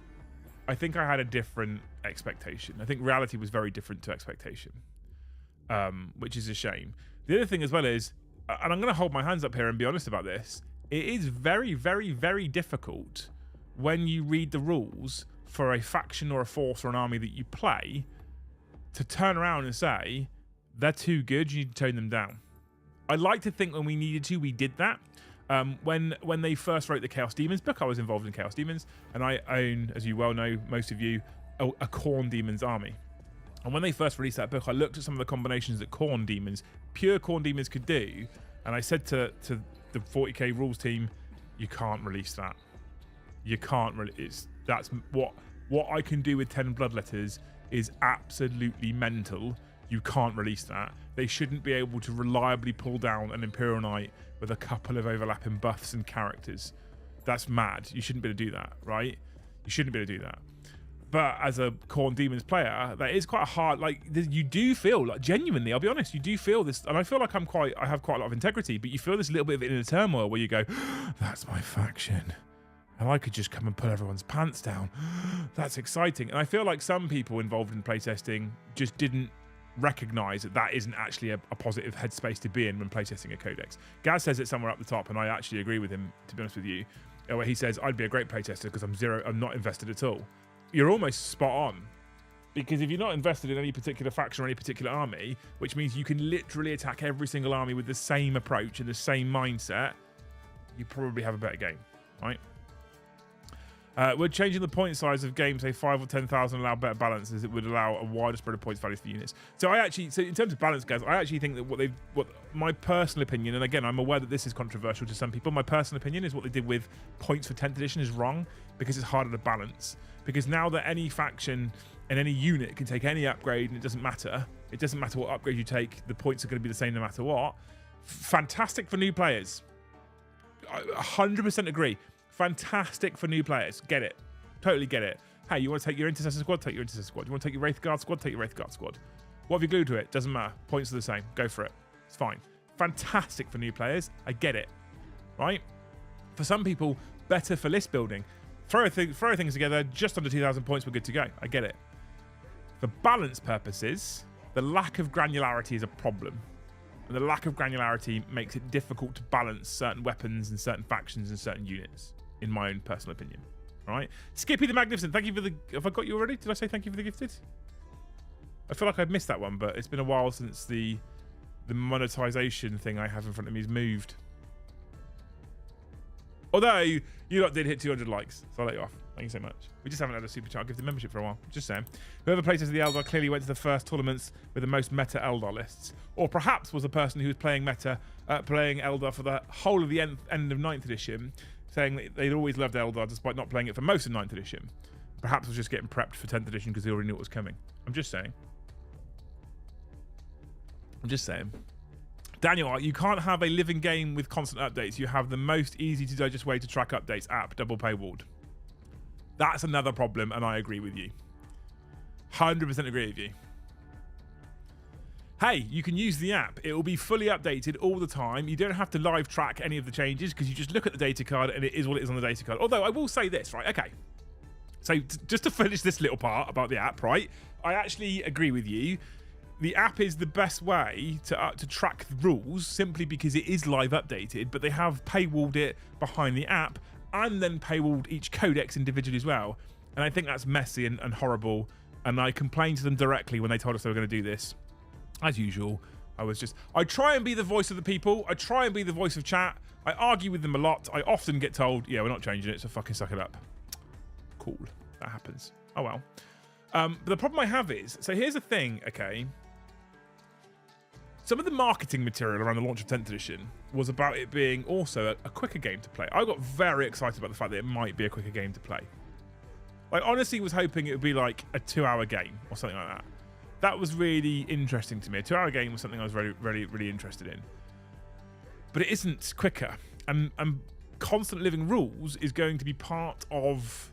A: I think I had a different expectation. I think reality was very different to expectation, which is a shame. The other thing as well is, and I'm going to hold my hands up here and be honest about this, it is very, very, very difficult when you read the rules for a faction or a force or an army that you play to turn around and say, they're too good, you need to tone them down. I like to think when we needed to, we did that. When they first wrote the Chaos Demons book, I was involved in Chaos Demons, and I own, as you well know, most of you, a Khorne Demons army. And when they first released that book, I looked at some of the combinations that Khorne Demons, pure Khorne Demons could do, and I said to the 40k rules team, you can't release that. You can't that's what I can do with 10 bloodletters is absolutely mental. You can't release that. They shouldn't be able to reliably pull down an Imperial Knight with a couple of overlapping buffs and characters. That's mad. You shouldn't be able to do that, right? You shouldn't be able to do that. But as a Khorne Demons player, that is quite a hard, like, you do feel, like, genuinely, I'll be honest, you do feel this, and I feel like I have quite a lot of integrity, but you feel this little bit of inner turmoil where you go, that's my faction. And I could just come and pull everyone's pants down. That's exciting. And I feel like some people involved in playtesting just didn't recognize that that isn't actually a positive headspace to be in when playtesting a codex. Gaz says it somewhere up the top, and I actually agree with him, to be honest with you, where he says, I'd be a great playtester because I'm not invested at all. You're almost spot on, because if you're not invested in any particular faction or any particular army, which means you can literally attack every single army with the same approach and the same mindset, you probably have a better game, right? We're changing the point size of games, say 5 or 10,000, allow better balances. It would allow a wider spread of points values for units. So in terms of balance, guys, I actually think that what my personal opinion, and again, I'm aware that this is controversial to some people, my personal opinion is what they did with points for 10th edition is wrong, because it's harder to balance. Because now that any faction and any unit can take any upgrade, and it doesn't matter what upgrade you take, the points are going to be the same no matter what. Fantastic for new players. I 100% agree. Fantastic for new players. Get it. Totally get it. Hey, you want to take your Intercessor squad? Take your Intercessor squad. You want to take your Wraith Guard squad? Take your Wraith Guard squad. What have you glued to it? Doesn't matter. Points are the same. Go for it. It's fine. Fantastic for new players. I get it. Right? For some people, better for list building. Throw things together, just under 2,000 points, we're good to go. I get it. For balance purposes, the lack of granularity is a problem. And the lack of granularity makes it difficult to balance certain weapons and certain factions and certain units, in my own personal opinion. All right? Skippy the Magnificent, thank you for the... Have I got you already? Did I say thank you for the gifted? I feel like I've missed that one, but it's been a while since the monetization thing I have in front of me has moved. Although, you lot did hit 200 likes, so I'll let you off. Thank you so much. We just haven't had a super chat gifted membership for a while. Just saying. Whoever playtested the Eldar clearly went to the first tournaments with the most meta Eldar lists. Or perhaps was the person who was playing Eldar for the whole of the end of 9th edition, saying that they'd always loved Eldar despite not playing it for most of 9th edition. Perhaps was just getting prepped for 10th edition because they already knew what was coming. I'm just saying. Daniel, you can't have a living game with constant updates. You have the most easy to digest way to track updates app, double paywalled. That's another problem, and I agree with you. 100% agree with you. Hey, you can use the app. It will be fully updated all the time. You don't have to live track any of the changes because you just look at the data card and it is what it is on the data card. Although I will say this, right? Okay. So just to finish this little part about the app, right? I actually agree with you. The app is the best way to track the rules simply because it is live updated, but they have paywalled it behind the app and then paywalled each codex individually as well. And I think that's messy and horrible. And I complained to them directly when they told us they were going to do this. As usual, I try and be the voice of the people. I try and be the voice of chat. I argue with them a lot. I often get told, yeah, we're not changing it, so fucking suck it up. Cool. That happens. Oh, well. But the problem I have is, so here's the thing, okay? Some of the marketing material around the launch of 10th edition was about it being also a quicker game to play. I got very excited about the fact that it might be a quicker game to play. I honestly was hoping it would be like a 2-hour game or something like that. That was really interesting to me. A 2-hour game was something I was really interested in. But it isn't quicker. And constant living rules is going to be part of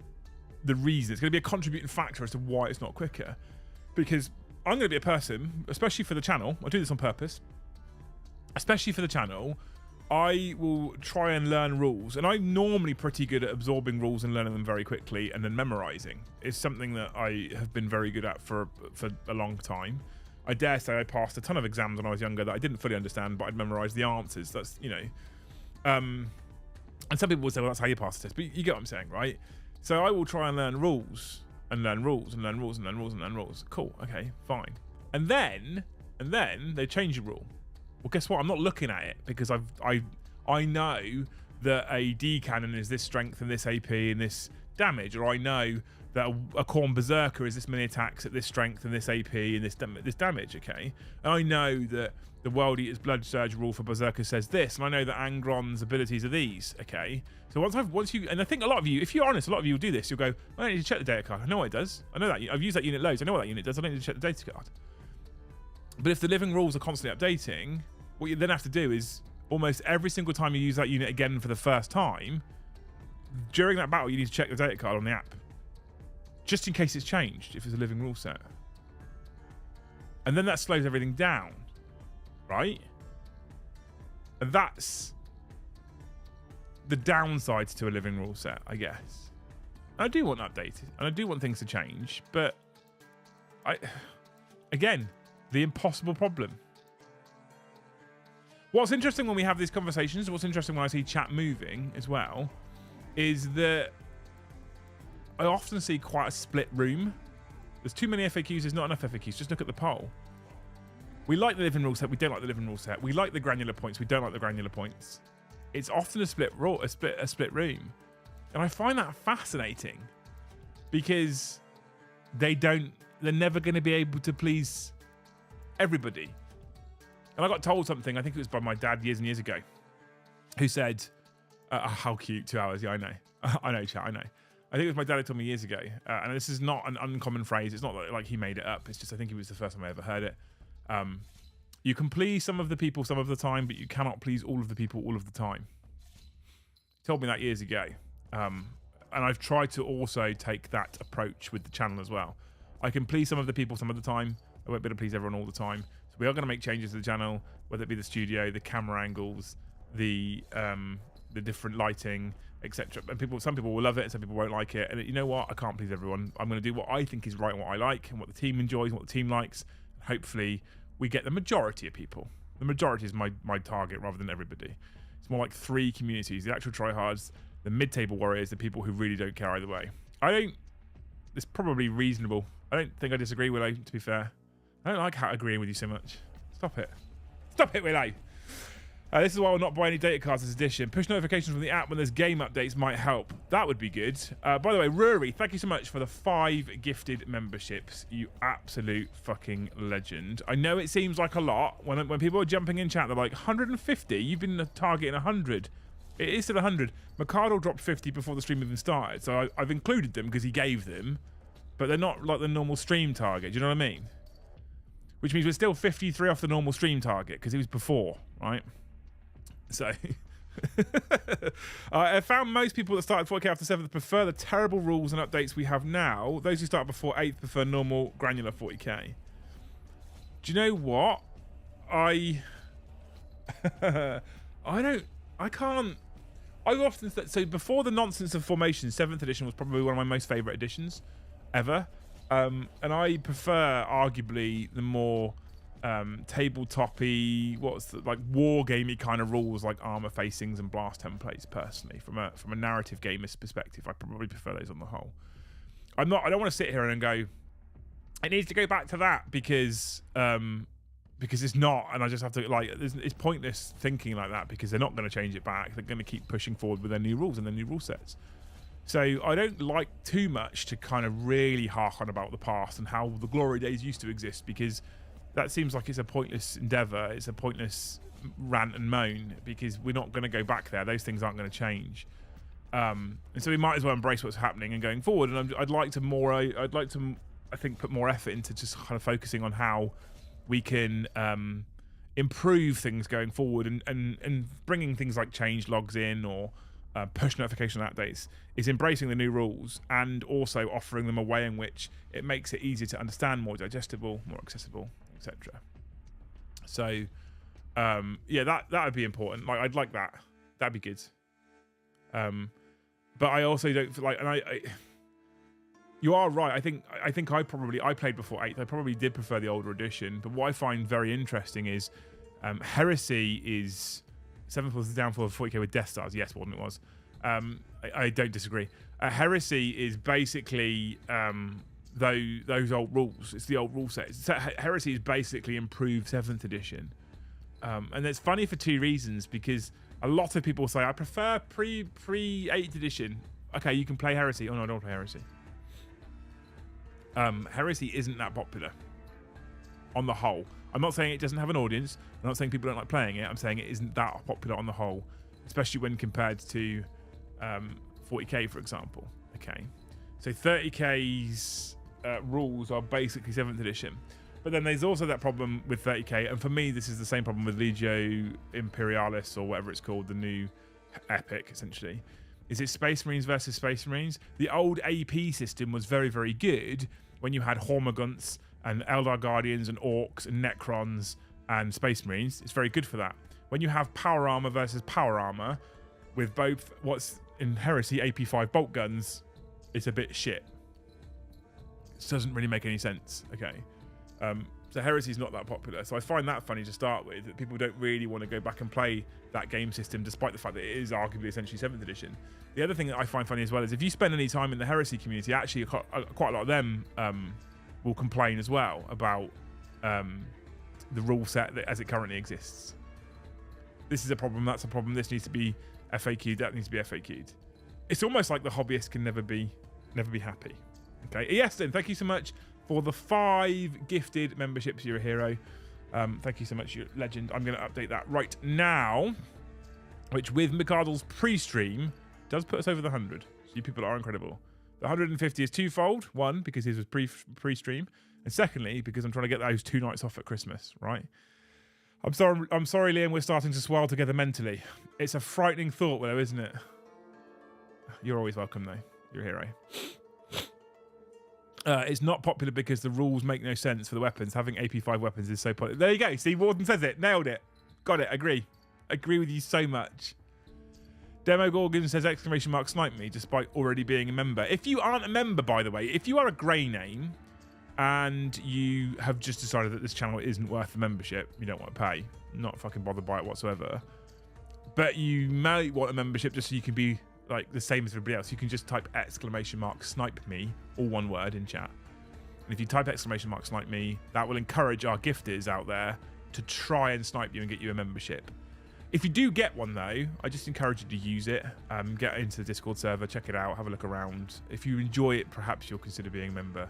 A: the reason. It's going to be a contributing factor as to why it's not quicker. Because I'm going to be a person, especially for the channel, I do this on purpose, especially for the channel, I will try and learn rules. And I'm normally pretty good at absorbing rules and learning them very quickly and then memorizing. It's something that I have been very good at for a long time. I dare say I passed a ton of exams when I was younger that I didn't fully understand, but I'd memorized the answers. That's, you know. And some people would say, well, that's how you pass the test. But you get what I'm saying, right? So I will try and learn rules. And learn rules and learn rules and learn rules and learn rules. Cool, okay, fine. And then they change the rule. Well, guess what? I'm not looking at it because I know that a D cannon is this strength and this AP and this damage, or I know that a Khorne Berserker is this many attacks at this strength and this AP and this damage, okay? And I know that the World Eater's Blood Surge rule for Berserker says this, and I know that Angron's abilities are these, okay? So once you, and I think a lot of you, if you're honest, a lot of you will do this. You'll go, I don't need to check the data card. I know what it does. I know that. I've used that unit loads. I know what that unit does. I don't need to check the data card. But if the living rules are constantly updating, what you then have to do is almost every single time you use that unit again for the first time, during that battle, you need to check the data card on the app. Just in case it's changed, if it's a living rule set. And then that slows everything down, right? And that's the downsides to a living rule set, I guess. And I do want updated, and I do want things to change, but again, the impossible problem. What's interesting when we have these conversations, what's interesting when I see chat moving as well, is that I often see quite a split room. There's too many FAQs, there's not enough FAQs. Just look at the poll. We like the living rule set, we don't like the living rule set. We like the granular points, we don't like the granular points. It's often a split room. And I find that fascinating because they're never going to be able to please everybody. And I got told something, I think it was by my dad years and years ago, who said, how cute, 2 hours, yeah, I know. I know, chat, I know. I think it was my dad who told me years ago, and this is not an uncommon phrase. It's not like he made it up. It's just I think it was the first time I ever heard it. You can please some of the people some of the time, but you cannot please all of the people all of the time. He told me that years ago. And I've tried to also take that approach with the channel as well. I can please some of the people some of the time. I won't be able to please everyone all the time. So we are going to make changes to the channel, whether it be the studio, the camera angles, the different lighting, etc. And some people will love it, and some people won't like it. And you know what? I can't please everyone. I'm going to do what I think is right and what I like, and what the team enjoys, and what the team likes. Hopefully, we get the majority of people. The majority is my target rather than everybody. It's more like 3 communities: the actual tryhards, the mid-table warriors, the people who really don't care either way. It's probably reasonable. I don't think I disagree, Willow, to be fair. I don't like agreeing with you so much. Stop it. Stop it, Willow. This is why I will not buy any data cards this edition. Push notifications from the app when there's game updates might help. That would be good. By the way, Rory, thank you so much for the 5 gifted memberships. You absolute fucking legend. I know it seems like a lot. When people are jumping in chat, they're like, 150? You've been targeting 100. It is still 100. McCardle dropped 50 before the stream even started. So I've included them because he gave them. But they're not like the normal stream target. Do you know what I mean? Which means we're still 53 off the normal stream target because it was before, right? So I found most people that started 40k after 7th prefer the terrible rules and updates we have now. Those who start before 8th prefer normal granular 40k. Do you know what? I can't. I've often so before the nonsense of formation, 7th edition was probably one of my most favourite editions ever. And I prefer arguably the more tabletop-y, like war gamey kind of rules, like armor facings and blast templates. Personally, from a narrative gamer's perspective, I probably prefer those on the whole. I don't want to sit here and go, it needs to go back to that because it's not, and I just have to it's pointless thinking like that because they're not going to change it back. They're going to keep pushing forward with their new rules and their new rule sets. So I don't like too much to kind of really hark on about the past and how the glory days used to exist, because that seems like it's a pointless endeavor. It's a pointless rant and moan because we're not going to go back there. Those things aren't going to change. And so we might as well embrace what's happening and going forward. And I'd like to, I think, put more effort into just kind of focusing on how we can improve things going forward, and bringing things like change logs in or push notification updates is embracing the new rules and also offering them a way in which it makes it easier to understand, more digestible, more accessible, etc. So yeah, that would be important. Like, I'd like that. That'd be good. But I also don't feel like, and I you are right. I think I played before 8th. I probably did prefer the older edition. But what I find very interesting is Heresy is 7th was the downfall of 40k with Death Stars. Yes, more than it was. I don't disagree. Heresy is basically those old rules. It's the old rule set. Heresy is basically improved 7th edition. And it's funny for two reasons, because a lot of people say, I prefer pre 8th edition. Okay, you can play Heresy. Oh no, I don't play Heresy. Heresy isn't that popular on the whole. I'm not saying it doesn't have an audience. I'm not saying people don't like playing it. I'm saying it isn't that popular on the whole, especially when compared to 40k, for example. Okay, so 30k's rules are basically 7th edition. But then there's also that problem with 30k, and for me, this is the same problem with Legio Imperialis, or whatever it's called, the new epic, essentially. Is it Space Marines versus Space Marines? The old AP system was very, very good when you had Hormagaunts and Eldar Guardians and Orcs and Necrons and Space Marines. It's very good for that. When you have Power Armor versus Power Armor, with both what's in Heresy AP5 bolt guns, it's a bit shit. It doesn't really make any sense, okay? So Heresy is not that popular. So I find that funny to start with, that people don't really want to go back and play that game system, despite the fact that it is arguably essentially 7th edition. The other thing that I find funny as well is if you spend any time in the Heresy community, actually quite a lot of them will complain as well about the rule set as it currently exists. This is a problem, that's a problem, this needs to be FAQ'd, that needs to be FAQ'd. It's almost like the hobbyist can never be happy. Okay, Easton, thank you so much for the 5 gifted memberships. You're a hero. Thank you so much, you're a legend. I'm going to update that right now, which with McArdle's pre-stream does put us over the 100. So you people are incredible. The 150 is twofold. One, because his was pre-stream, and secondly, because I'm trying to get those 2 nights off at Christmas, right? I'm sorry, Liam, we're starting to swell together mentally. It's a frightening thought, though, isn't it? You're always welcome, though. You're a hero. It's not popular because the rules make no sense for the weapons. Having AP5 weapons is so popular. There you go. See, Warden says it. Nailed it. Got it. Agree. Agree with you so much. Demo Gorgon says exclamation mark snipe me despite already being a member. If you aren't a member, by the way, if you are a grey name and you have just decided that this channel isn't worth the membership, you don't want to pay, not fucking bothered by it whatsoever, but you might want a membership just so you can be like the same as everybody else, you can just type exclamation mark snipe me, all one word, in chat. And if you type exclamation mark snipe me, that will encourage our gifters out there to try and snipe you and get you a membership. If you do get one though, I just encourage you to use it. Get into the Discord server, check it out, have a look around. If you enjoy it, perhaps you'll consider being a member.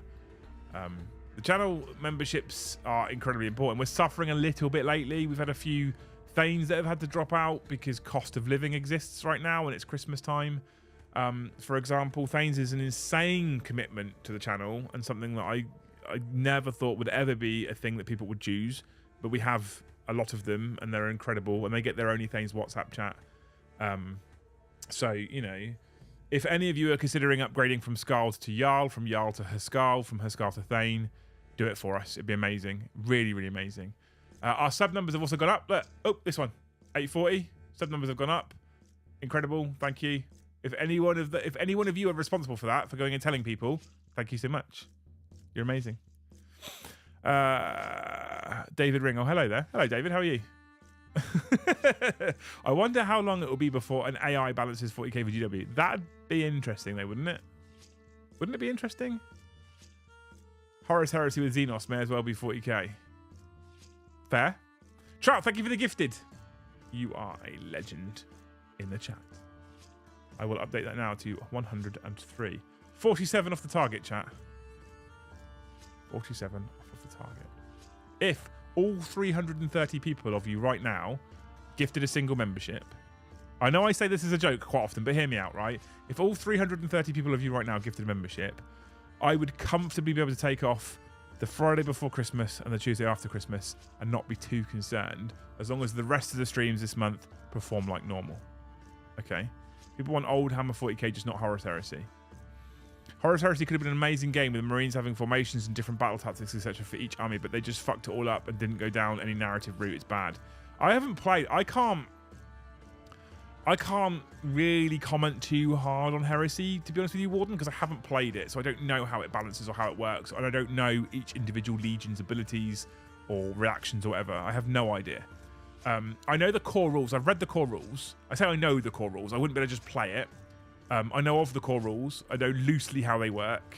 A: The channel memberships are incredibly important. We're suffering a little bit lately. We've had a few Thanes that have had to drop out because cost of living exists right now and it's Christmas time. For example, Thanes is an insane commitment to the channel and something that I never thought would ever be a thing that people would choose, but we have a lot of them and they're incredible and they get their only Thanes WhatsApp chat. So, you know, if any of you are considering upgrading from Skald to Jarl, from Jarl to Herskal, from Herskal to Thane, do it for us. It'd be amazing. Really, really amazing. Our sub numbers have also gone up. Look, oh, this one, 840. Sub numbers have gone up. Incredible. Thank you. If any one of you are responsible for that, for going and telling people, thank you so much. You're amazing. David Ring. Oh, hello there. Hello, David. How are you? I wonder how long it will be before an AI balances 40k for GW. That'd be interesting, though, wouldn't it? Wouldn't it be interesting? Horus Heresy with Xenos may as well be 40k. Fair. Trout, thank you for the gifted. You are a legend in the chat. I will update that now to 103. 47 off the target, chat. 47 off the target. If all 330 people of you right now gifted a single membership, I know I say this as a joke quite often, but hear me out, right? If all 330 people of you right now gifted a membership, I would comfortably be able to take off the Friday before Christmas and the Tuesday after Christmas and not be too concerned, as long as the rest of the streams this month perform like normal. Okay? People want old Hammer 40k, just not Horus Heresy. Horus Heresy could have been an amazing game with the Marines having formations and different battle tactics, etc. for each army, but they just fucked it all up and didn't go down any narrative route. It's bad. I haven't played. I can't really comment too hard on Heresy, to be honest with you, Warden, because I haven't played it, so I don't know how it balances or how it works, and I don't know each individual legion's abilities or reactions or whatever. I have no idea. I know the core rules. I've read the core rules. I say I know the core rules. I wouldn't be able to just play it. I know of the core rules. I know loosely how they work.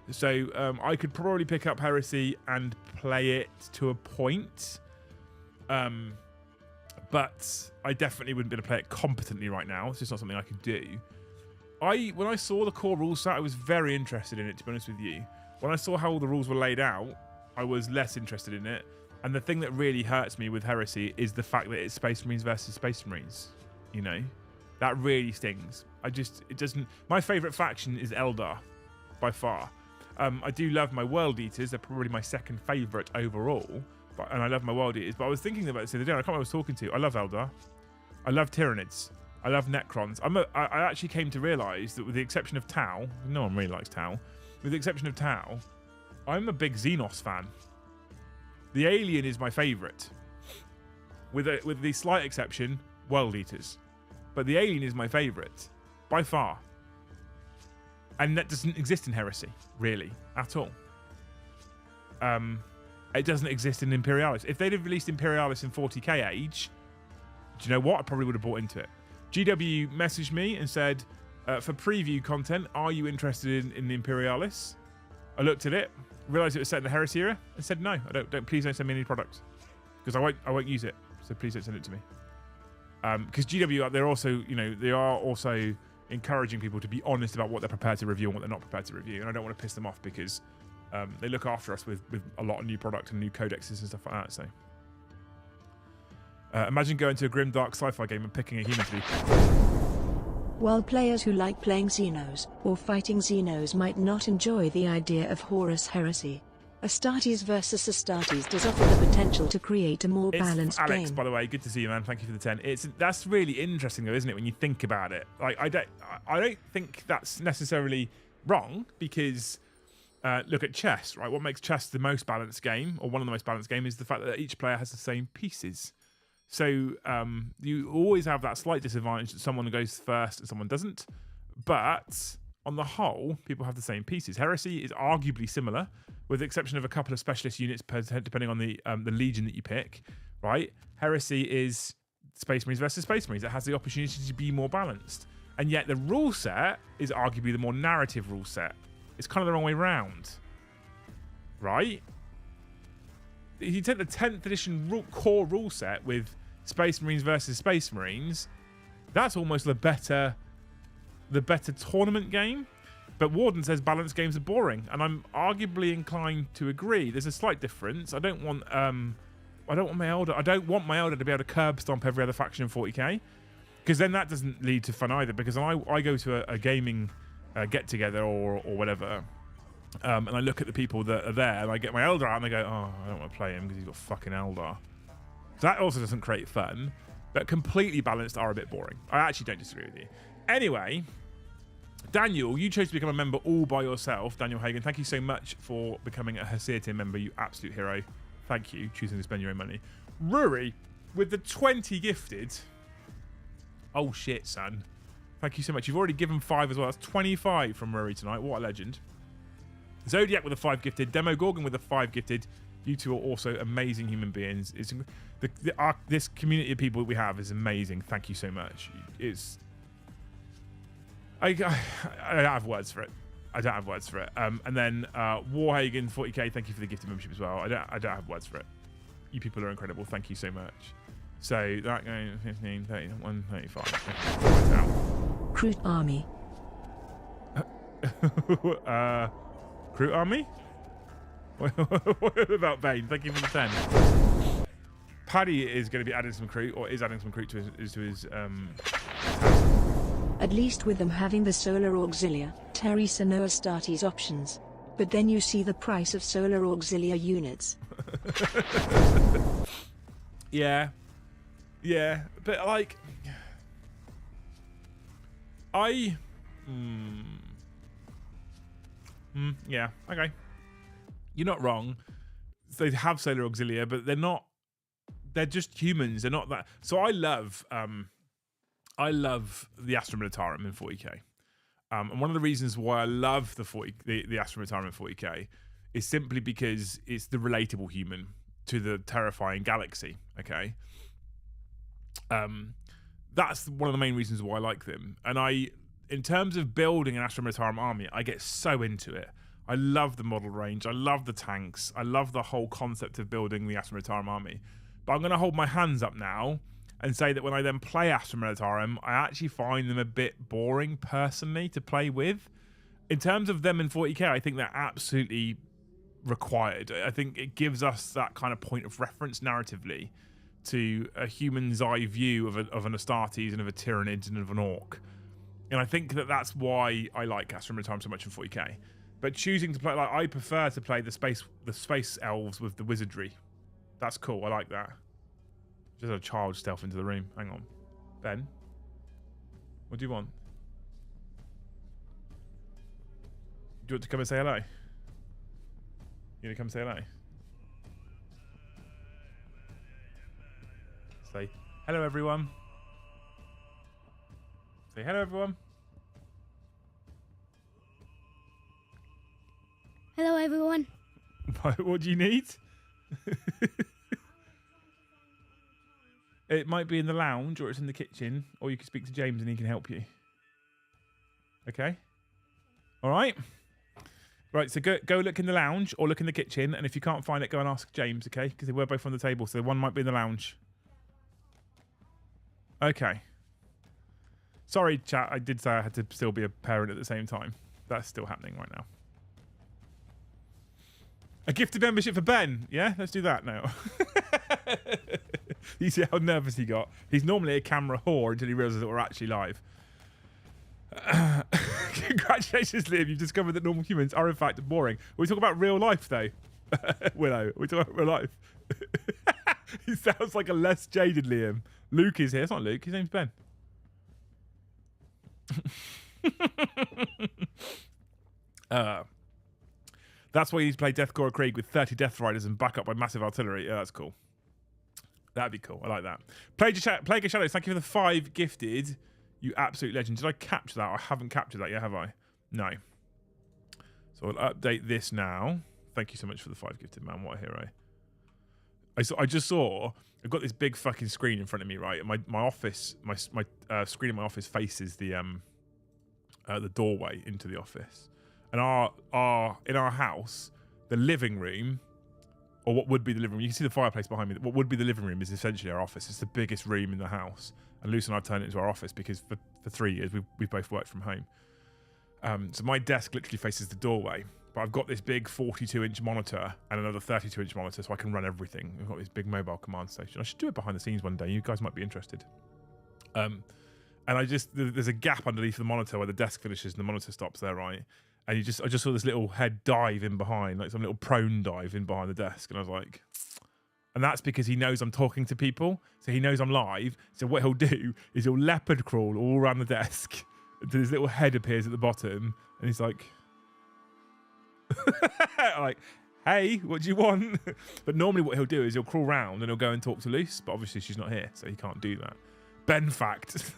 A: So I could probably pick up Heresy and play it to a point. but I definitely wouldn't be able to play it competently right now. It's just not something I could do. When I saw the core rule set, I was very interested in it, to be honest with you. When I saw how all the rules were laid out, I was less interested in it. And the thing that really hurts me with Heresy is the fact that it's Space Marines versus Space Marines. You know? That really stings. It doesn't... My favourite faction is Eldar, by far. I do love my World Eaters. They're probably my second favourite overall. And I love my World Eaters. But I was thinking about this the other day. I can't remember who I was talking to. I love Eldar. I love Tyranids. I love Necrons. I actually came to realise that with the exception of Tau, no one really likes Tau, with the exception of Tau, I'm a big Xenos fan. The Alien is my favourite. With the slight exception, World Eaters. But the Alien is my favourite, by far. And that doesn't exist in Heresy, really, at all. It doesn't exist in Imperialis. If they'd have released Imperialis in 40k age, do you know what? I probably would have bought into it. GW messaged me and said, for preview content, are you interested in the Imperialis? I looked at it, realised it was set in the Heresy era, and said no. I don't. Please don't send me any products because I won't use it. So please don't send it to me. Because GW, they're also, they are also encouraging people to be honest about what they're prepared to review and what they're not prepared to review, and I don't want to piss them off because they look after us with a lot of new product and new codexes and stuff like that. So. Imagine going to a grim, dark sci-fi game and picking a human to be.
B: While players who like playing Xenos or fighting Xenos might not enjoy the idea of Horus Heresy, Astartes versus Astartes does offer the potential to create a more balanced game.
A: Alex, by the way, good to see you, man. Thank you for the 10. That's really interesting, though, isn't it? When you think about it, like I don't think that's necessarily wrong because. Look at chess, right? What makes chess the most balanced game, or one of the most balanced games, is the fact that each player has the same pieces. So you always have that slight disadvantage that someone goes first and someone doesn't. But on the whole, people have the same pieces. Heresy is arguably similar, with the exception of a couple of specialist units, depending on the legion that you pick, right? Heresy is Space Marines versus Space Marines. It has the opportunity to be more balanced. And yet the rule set is arguably the more narrative rule set. It's kind of the wrong way round, right? If you take the 10th edition core rule set with Space Marines versus Space Marines, that's almost the better tournament game. But Warden says balanced games are boring, and I'm arguably inclined to agree. There's a slight difference. I don't want my elder to be able to curb stomp every other faction in 40k, because then that doesn't lead to fun either. Because I go to a gaming get together or whatever, and I look at the people that are there, and I get my Eldar out, and I go, oh, I don't want to play him because he's got fucking Eldar. So that also doesn't create fun, but completely balanced are a bit boring. I actually don't disagree with you. Anyway, Daniel, you chose to become a member all by yourself. Daniel Hagen, thank you so much for becoming a Heresy member, you absolute hero. Thank you, choosing to spend your own money. Ruri, with the 20 gifted. Oh shit, son. Thank you so much. You've already given 5 as well. That's 25 from Rory tonight. What a legend. Zodiac with a 5 gifted. Demo Gorgon with a 5 gifted. You two are also amazing human beings. This community of people we have is amazing. Thank you so much. I don't have words for it. I don't have words for it. And then Warhagen 40k. Thank you for the gifted membership as well. I don't have words for it. You people are incredible. Thank you so much. So that going 15, 31, 35.
B: Crute Army.
A: Crute Army? What about Bane? Thank you for the 10. Paddy is going to be adding some Crute, or is adding some Crute to his
B: At least with them having the Solar Auxilia, Teresa no Astartes options. But then you see the price of Solar Auxilia units.
A: Yeah, but like, yeah, okay. You're not wrong. They have Solar Auxilia, but they're not. They're just humans. They're not that. So I love the Astra Militarum in 40k. And one of the reasons why I love the Astra Militarum in 40k is simply because it's the relatable human to the terrifying galaxy. Okay. That's one of the main reasons why I like them. And in terms of building an Astra Militarum army, I get so into it. I love the model range. I love the tanks. I love the whole concept of building the Astra Militarum army. But I'm going to hold my hands up now and say that when I then play Astra Militarum, I actually find them a bit boring personally to play with. In terms of them in 40k, I think they're absolutely required. I think it gives us that kind of point of reference narratively to a human's eye view of an Astartes and of a Tyrannid and of an Orc. And I think that that's why I like Astra Militarum so much in 40k. But choosing to play, like, I prefer to play the space elves with the wizardry. That's cool. I like that. Just a child stealth into the room. Hang on, Ben. What do you want? Do you want to come and say hello? You gonna come say hello? Say hello, everyone. Say hello, everyone.
C: Hello, everyone.
A: What do you need? It might be in the lounge, or it's in the kitchen, or you can speak to James and he can help you. Okay? All right? Right, so go look in the lounge or look in the kitchen, and if you can't find it, go and ask James, okay? Because they were both on the table, so one might be in the lounge. Okay. Sorry, chat, I did say I had to still be a parent at the same time. That's still happening right now. A gifted membership for Ben. Yeah, let's do that now. You see how nervous he got? He's normally a camera whore until he realizes that we're actually live. Congratulations, Liam. You've discovered that normal humans are in fact boring. We talk about real life, though. Willow, we talk about real life. He sounds like a less jaded Liam. Luke is here. It's not Luke. His name's Ben. That's why you need to play Deathcore Krieg with 30 Death Riders and back up by massive artillery. Yeah, that's cool. That'd be cool. I like that. Plague of Shadows, thank you for the 5 gifted. You absolute legend. Did I capture that? I haven't captured that yet, have I? No. So I'll update this now. Thank you so much for the 5 gifted, man. What a hero. I just saw, I've got this big fucking screen in front of me, right? My office, my screen in my office faces the doorway into the office. And in our house, the living room, or what would be the living room, you can see the fireplace behind me. What would be the living room is essentially our office. It's the biggest room in the house. And Lucy and I've turned it into our office because for 3 years we've both worked from home. So my desk literally faces the doorway, but I've got this big 42-inch monitor and another 32-inch monitor, so I can run everything. I've got this big mobile command station. I should do it behind the scenes one day. You guys might be interested. And there's a gap underneath the monitor where the desk finishes and the monitor stops there, right? And I just saw this little head dive in behind, like some little prone dive in behind the desk, and I was like, and that's because he knows I'm talking to people, so he knows I'm live. So what he'll do is he'll leopard crawl all around the desk until his little head appears at the bottom, and he's like, like, hey, what do you want? But normally what he'll do is he'll crawl round and he'll go and talk to Luce, but obviously she's not here, so he can't do that. Ben fact.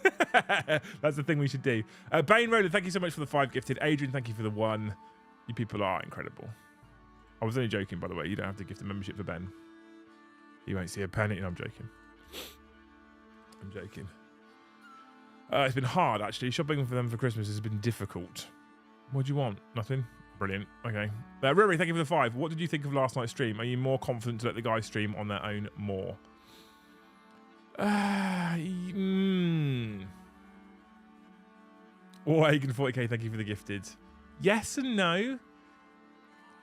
A: That's the thing we should do. Bane Roller, thank you so much for the 5 gifted. Adrian, thank you for the 1. You people are incredible. I was only joking, by the way. You don't have to gift a membership for Ben. You won't see a penny. No, I'm joking. I'm joking. It's been hard, actually. Shopping for them for Christmas has been difficult. What do you want? Nothing? Brilliant. Okay. Riri, thank you for the 5. What did you think of last night's stream? Are you more confident to let the guys stream on their own more? Or Hagen 40k, thank you for the gifted. Yes and no.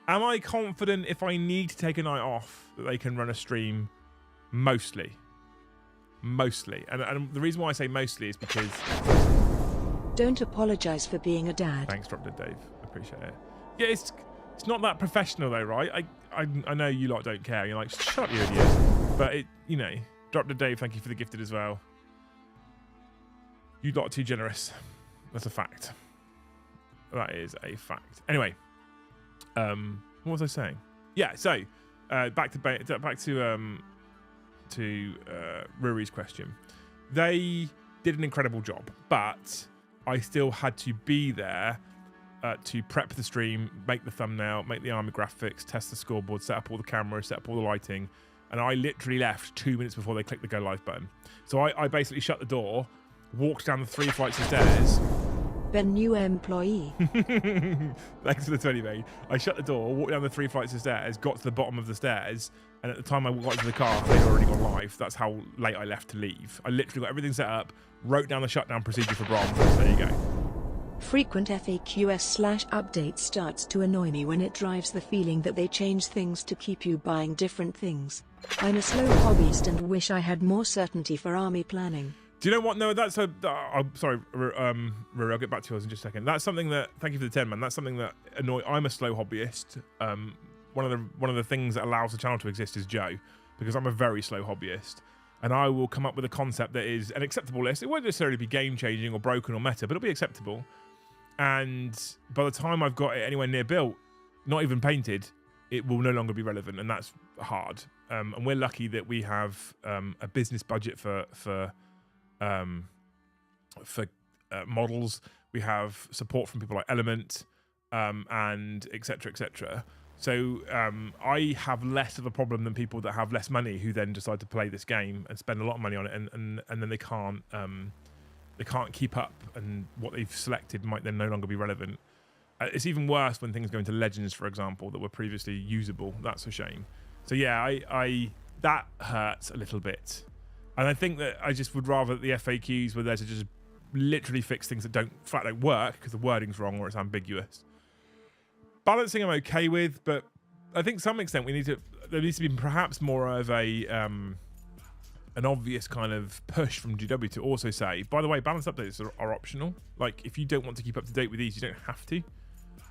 A: Am I confident if I need to take a night off that they can run a stream? Mostly. And the reason why I say mostly is because...
B: Don't apologize for being a dad.
A: Thanks, Drop Dead Dave. I appreciate it. Yeah, it's not that professional though, right? I know you lot don't care. You're like, shut up, you idiot. But it, you know... Drop the Dave, thank you for the gifted as well. You lot are too generous. That's a fact. That is a fact. Anyway, what was I saying? Yeah, so back to Ruri's question. They did an incredible job, but I still had to be there to prep the stream, make the thumbnail, make the army graphics, test the scoreboard, set up all the cameras, set up all the lighting. And I literally left 2 minutes before they clicked the go live button. So I basically shut the door, walked down the 3 flights of stairs,
B: Ben, new employee.
A: Thanks for the 20, mate. I shut the door, walked down the 3 flights of stairs, got to the bottom of the stairs, and at the time I got into the car, they'd already gone live. That's how late I left to leave. I literally got everything set up, wrote down the shutdown procedure for Brom. There you go.
B: Frequent FAQs/update starts to annoy me when it drives the feeling that they change things to keep you buying different things. I'm a slow hobbyist and wish I had more certainty for army planning.
A: Do you know what? No, that's a. I'm sorry, Rory, I'll get back to yours in just a second. That's something that. Thank you for the 10, man. That's something that I'm a slow hobbyist. One of the things that allows the channel to exist is Joe, because I'm a very slow hobbyist, and I will come up with a concept that is an acceptable list. It won't necessarily be game changing or broken or meta, but it'll be acceptable. And by the time I've got it anywhere near built, not even painted, it will no longer be relevant, and that's hard. And we're lucky that we have a business budget for models. We have support from people like Element, and etc. etc. So I have less of a problem than people that have less money who then decide to play this game and spend a lot of money on it, and then they can't keep up, and what they've selected might then no longer be relevant. It's even worse when things go into Legends, for example, that were previously usable. That's a shame. So yeah, I that hurts a little bit. And I think that I just would rather that the FAQs were there to just literally fix things that don't work because the wording's wrong or it's ambiguous. Balancing I'm okay with, but I think to some extent there needs to be perhaps more of a an obvious kind of push from GW to also say, by the way, balance updates are optional. Like, if you don't want to keep up to date with these, you don't have to.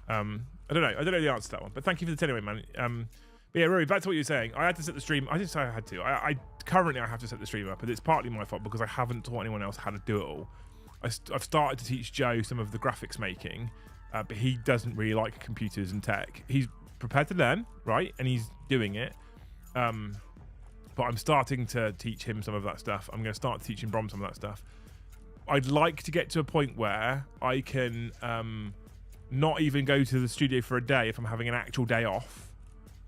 A: I don't know the answer to that one, but thank you for the 10 anyway, man. But yeah, Rory, back to what you were saying. I had to set the stream. I didn't say I had to. Currently I have to set the stream up, but it's partly my fault because I haven't taught anyone else how to do it all. I've started to teach Joe some of the graphics making, but he doesn't really like computers and tech. He's prepared to learn, right? And he's doing it. But I'm starting to teach him some of that stuff. I'm going to start teaching Brom some of that stuff. I'd like to get to a point where I can not even go to the studio for a day if I'm having an actual day off,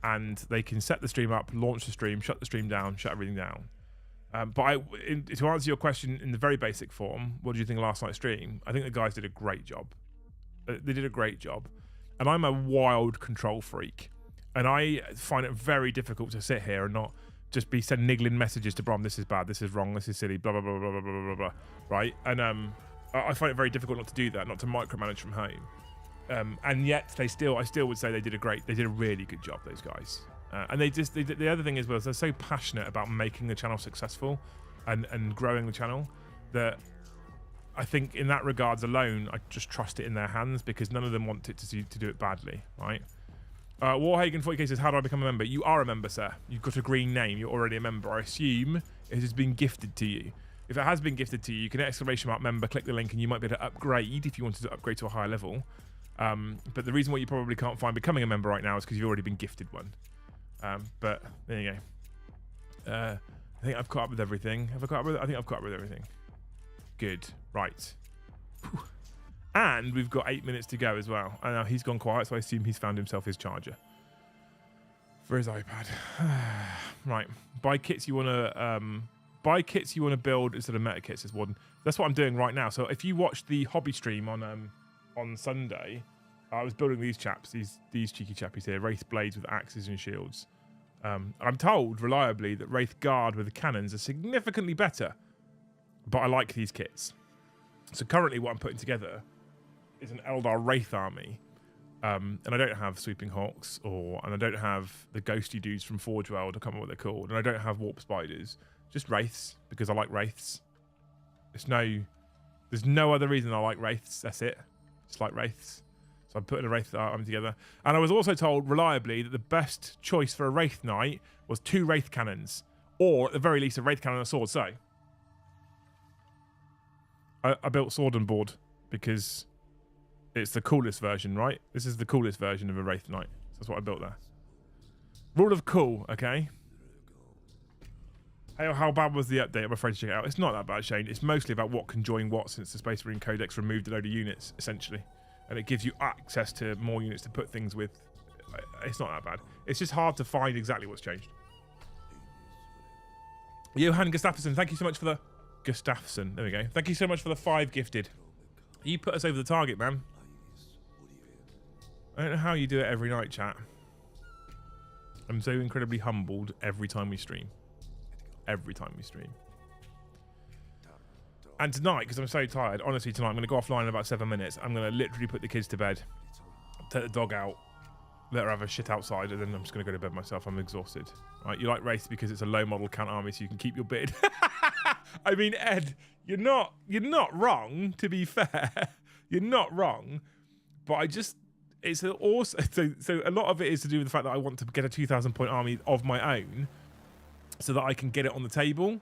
A: and they can set the stream up, launch the stream, shut the stream down, shut everything down. But to answer your question in the very basic form, what did you think of last night's stream? I think the guys did a great job. They did a great job. And I'm a wild control freak. And I find it very difficult to sit here and not just be sending niggling messages to Brom, this is bad, this is wrong, this is silly, blah, blah, blah, blah, blah, blah, blah, blah, right? And I find it very difficult not to do that, not to micromanage from home. And yet I still would say they did a really good job, those guys. And the other thing is, well, they're so passionate about making the channel successful and growing the channel that I think in that regards alone, I just trust it in their hands because none of them want it to do it badly, right? Warhagen 40k says, how do I become a member? You are a member, sir. You've got a green name. You're already a member. I assume it has been gifted to you. If it has been gifted to you, you can _ member, click the link, and you might be able to upgrade if you wanted to upgrade to a higher level. But the reason why you probably can't find becoming a member right now is because you've already been gifted one. But there you go. I think I've caught up with everything. I think I've caught up with everything. Good. Right. Whew. And we've got 8 minutes to go as well. I know he's gone quiet, so I assume he's found himself his charger for his iPad. Right. Buy kits you want to build instead of meta kits, says Warden. That's what I'm doing right now. So if you watch the hobby stream on Sunday, I was building these chaps, these cheeky chappies here, Wraith blades with axes and shields. I'm told reliably that Wraith guard with the cannons are significantly better, but I like these kits. So currently what I'm putting together is an Eldar Wraith army, and I don't have Sweeping Hawks, and I don't have the ghosty dudes from Forge World, I can't remember what they're called, and I don't have Warp Spiders, just Wraiths, because I like Wraiths. There's no other reason I like Wraiths, that's it. Just like Wraiths. So I'm putting a Wraith army together. And I was also told reliably that the best choice for a Wraith Knight was 2 Wraith Cannons, or at the very least a Wraith Cannon and a sword. So I built Sword and Board because it's the coolest version, right? This is the coolest version of a Wraith Knight. So that's what I built there. Rule of cool, okay? Hey, how bad was the update? I'm afraid to check it out. It's not that bad, Shane. It's mostly about what can join what, since the Space Marine Codex removed a load of units, essentially. And it gives you access to more units to put things with. It's not that bad. It's just hard to find exactly what's changed. Johan Gustafsson, thank you so much for the... Gustafsson, there we go. Thank you so much for the 5 gifted. You put us over the target, man. I don't know how you do it every night, chat. I'm so incredibly humbled every time we stream. Every time we stream. And tonight, because I'm so tired, honestly, tonight I'm going to go offline in about 7 minutes. I'm going to literally put the kids to bed, take the dog out, let her have a shit outside, and then I'm just going to go to bed myself. I'm exhausted. Right? You like race because it's a low model count army, so you can keep your beard. I mean, Ed, you're not wrong, to be fair. You're not wrong. But I just, it's also, so a lot of it is to do with the fact that I want to get a 2,000 point army of my own so that I can get it on the table.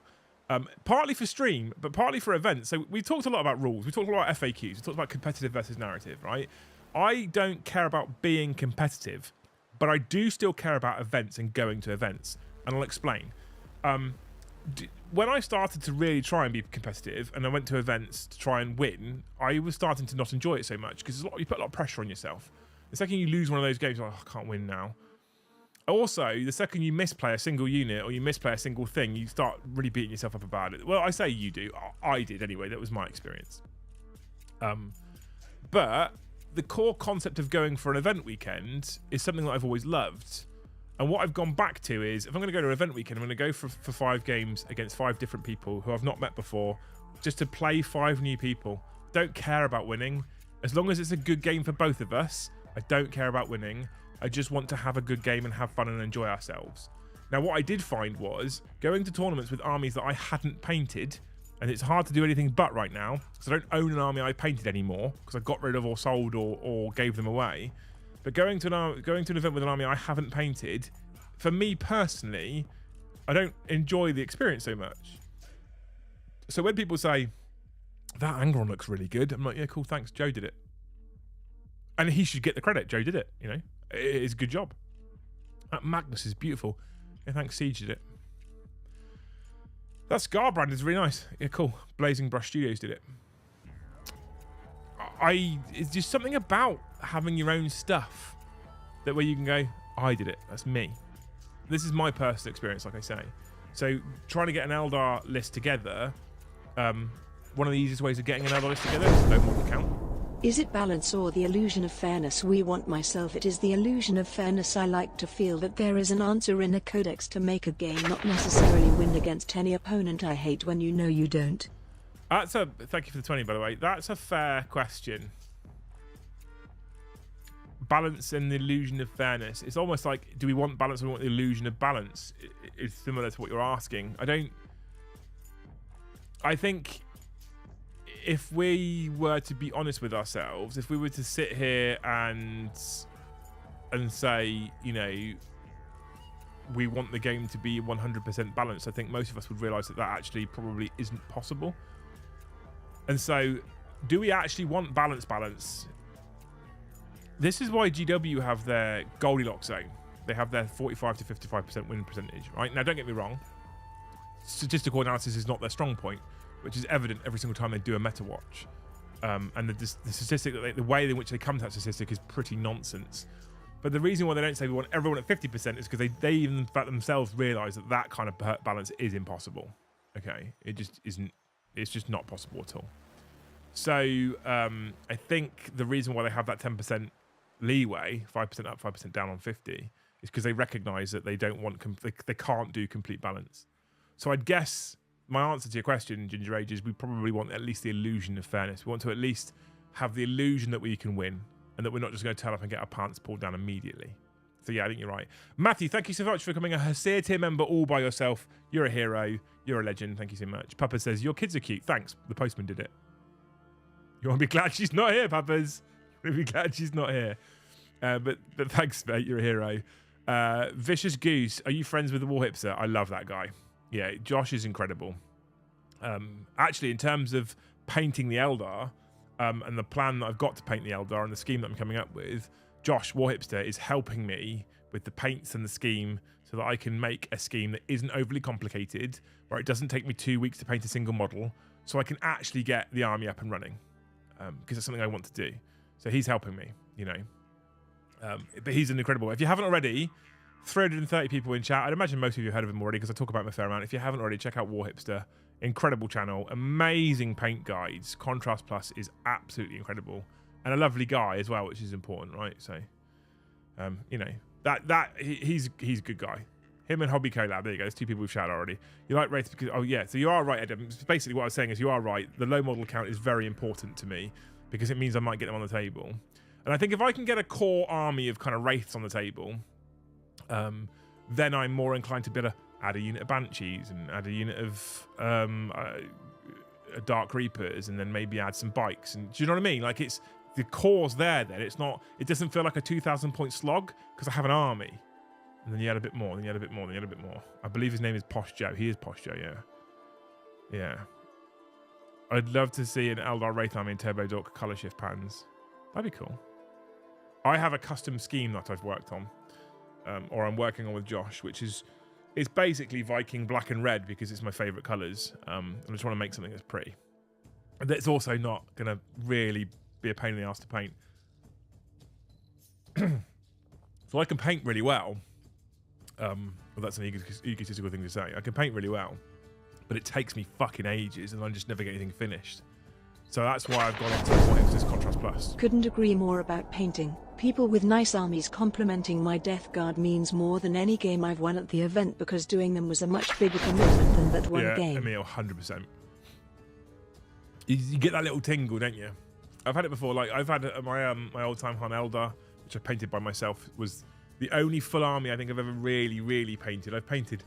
A: Partly for stream, but partly for events. So we talked a lot about rules. We talked a lot about FAQs. We talked about competitive versus narrative, right? I don't care about being competitive, but I do still care about events and going to events. And I'll explain. When I started to really try and be competitive and I went to events to try and win, I was starting to not enjoy it so much because you put a lot of pressure on yourself. The second you lose one of those games, you're like, oh, I can't win now. Also, the second you misplay a single unit or you misplay a single thing, you start really beating yourself up about it. Well, I say you do. I did anyway. That was my experience. But the core concept of going for an event weekend is something that I've always loved. And what I've gone back to is, if I'm going to go to an event weekend, I'm going to go for 5 games against 5 different people who I've not met before, just to play 5 new people. Don't care about winning. As long as it's a good game for both of us, I don't care about winning. I just want to have a good game and have fun and enjoy ourselves. Now, what I did find was going to tournaments with armies that I hadn't painted, and it's hard to do anything but right now, because I don't own an army I painted anymore, because I got rid of or sold or gave them away. But going to an event with an army I haven't painted, for me personally, I don't enjoy the experience so much. So when people say, that Angron looks really good, I'm like, yeah, cool, thanks, Joe did it. And he should get the credit, Joe did it, you know? It's a good job. That Magnus is beautiful. Yeah, thanks, Siege did it. That Scar brand is really nice. Yeah, cool. Blazing Brush Studios did it. It's just something about having your own stuff that where you can go, I did it. That's me. This is my personal experience, like I say. So trying to get an Eldar list together, one of the easiest ways of getting an Eldar list together is low model count.
B: Is it balance or the illusion of fairness we want? Myself, it is the illusion of fairness. I like to feel that there is an answer in a codex to make a game, not necessarily win against any opponent. I hate when you know you don't.
A: Thank you for the 20, by the way. That's a fair question. Balance and the illusion of fairness. It's almost like, do we want balance or do we want the illusion of balance? It's similar to what you're asking. I think if we were to be honest with ourselves, if we were to sit here and say, you know, we want the game to be 100% balanced, I think most of us would realize that actually probably isn't possible. And so, do we actually want balance? This is why GW have their Goldilocks zone. They have their 45 to 55% win percentage, right? Now, don't get me wrong. Statistical analysis is not their strong point, which is evident every single time they do a meta watch. And the statistic, the way in which they come to that statistic is pretty nonsense. But the reason why they don't say we want everyone at 50% is because they even themselves realise that kind of balance is impossible. Okay, it just isn't. It's just not possible at all. So I think the reason why they have that 10% leeway, 5% up, 5% down on 50, is because they recognise that they don't want they can't do complete balance. So I'd guess my answer to your question, Ginger Age, is we probably want at least the illusion of fairness. We want to at least have the illusion that we can win and that we're not just going to turn up and get our pants pulled down immediately. So yeah, I think you're right. Matthew, thank you so much for becoming a Hesea tier member all by yourself. You're a hero. You're a legend. Thank you so much. Papa says, your kids are cute. Thanks. The postman did it. You want to be glad she's not here, Papas? You want to be glad she's not here. But thanks, mate. You're a hero. Vicious Goose, are you friends with the War Hipster? I love that guy. Yeah, Josh is incredible. Actually, in terms of painting the Eldar and the plan that I've got to paint the Eldar and the scheme that I'm coming up with, Josh, War Hipster, is helping me with the paints and the scheme so that I can make a scheme that isn't overly complicated, where it doesn't take me 2 weeks to paint a single model, so I can actually get the army up and running, because it's something I want to do. So he's helping me, you know. But he's an incredible. If you haven't already, 330 people in chat. I'd imagine most of you have heard of him already because I talk about him a fair amount. If you haven't already, check out War Hipster. Incredible channel, amazing paint guides. Contrast Plus is absolutely incredible, and a lovely guy as well, which is important, right? So, you know, he's a good guy. Him and Hobby Collab, there you go. There's two people we've shouted already. You like Wraith because, oh yeah, so you are right, Adam. Basically what I was saying is you are right. The low model count is very important to me because it means I might get them on the table. And I think if I can get a core army of kind of Wraiths on the table, then I'm more inclined to be able to add a unit of Banshees and add a unit of Dark Reapers, and then maybe add some bikes. And do you know what I mean? Like, it's the core's there then. It's not, it doesn't feel like a 2,000 point slog because I have an army. And then you add a bit more, then you add a bit more, then you add a bit more. I believe his name is Posh Joe. He is Posh Joe, yeah. Yeah. I'd love to see an Eldar Wraith army in Turbo Dork colour shift patterns. That'd be cool. I have a custom scheme that I've worked on, or I'm working on with Josh, which is it's basically Viking black and red because it's my favourite colours. I just want to make something that's pretty. And that's also not going to really be a pain in the ass to paint. So I can paint really well. Well, that's an egotistical thing to say. I can paint really well, but it takes me fucking ages and I just never get anything finished. So that's why I've gone on to this Contrast Plus.
B: Couldn't agree more about painting. People with nice armies complimenting my Death Guard means more than any game I've won at the event because doing them was a much bigger commitment than that one game.
A: Yeah, Emil, 100%. You get that little tingle, don't you? I've had it before. Like, I've had my old-time Han Eldar, which I painted by myself, was the only full army I think I've ever really painted. I've painted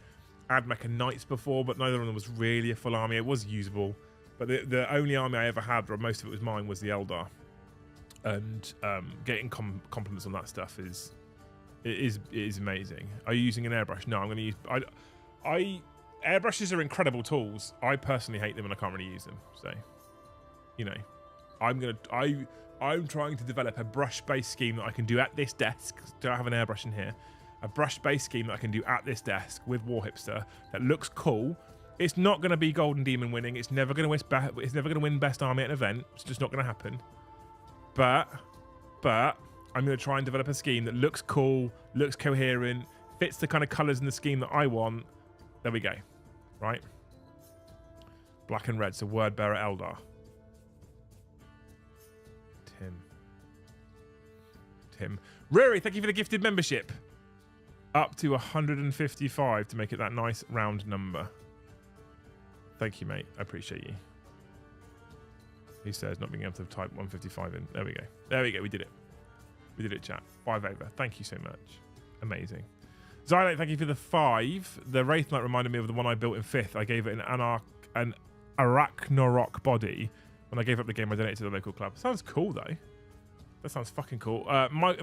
A: Admech and Knights before, but neither of them was really a full army. It was usable. But the only army I ever had, or most of it was mine, was the Eldar. And getting compliments on that stuff is amazing. Are you using an airbrush? No, I'm going to use... airbrushes are incredible tools. I personally hate them and I can't really use them. So, you know, I'm trying to develop a brush-based scheme that I can do at this desk. Do I have an airbrush in here? A brush-based scheme that I can do at this desk with Warhipster that looks cool. It's not going to be Golden Demon winning. It's never going to win Best Army at an event. It's just not going to happen. But I'm going to try and develop a scheme that looks cool, looks coherent, fits the kind of colours in the scheme that I want. There we go. Right? Black and red. So word bearer Eldar. Tim. Rory, thank you for the gifted membership. Up to 155 to make it that nice round number. Thank you, mate. I appreciate you. He says not being able to type 155 in. There we go. There we go. We did it. We did it, chat. 5 over. Thank you so much. Amazing. Xylate, thank you for the 5. The Wraith Knight reminded me of the one I built in 5th. I gave it an Arachnorok body. When I gave up the game, I donated to the local club. Sounds cool, though. That sounds fucking cool.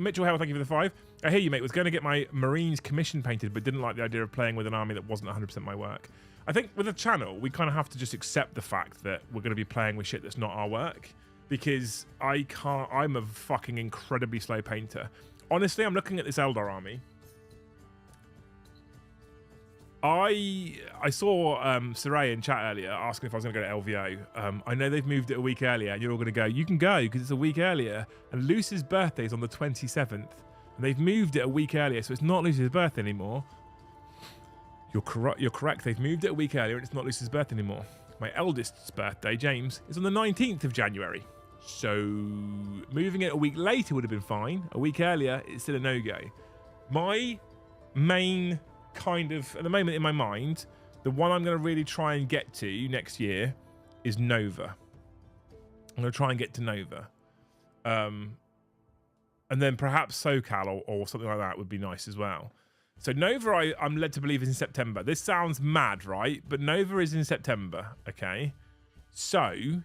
A: Mitchell Hale, thank you for the 5. I hear you, mate. Was going to get my Marines commission painted, but didn't like the idea of playing with an army that wasn't 100% my work. I think with a channel, we kind of have to just accept the fact that we're going to be playing with shit that's not our work. Because I'm a fucking incredibly slow painter. Honestly, I'm looking at this Eldar army. I saw Saray in chat earlier asking if I was going to go to LVO. I know they've moved it a week earlier, and you're all going to go, you can go because it's a week earlier. And Luce's birthday is on the 27th, and they've moved it a week earlier, so it's not Luce's birthday anymore. You're correct. They've moved it a week earlier, and it's not Luce's birthday anymore. My eldest's birthday, James, is on the 19th of January. So moving it a week later would have been fine. A week earlier, it's still a no-go. My main kind of, at the moment in my mind, the one I'm going to really try and get to next year is Nova. I'm going to try and get to Nova. And then perhaps SoCal or something like that would be nice as well. So Nova, I'm led to believe is in September. This sounds mad, right? But Nova is in September, okay? So, you're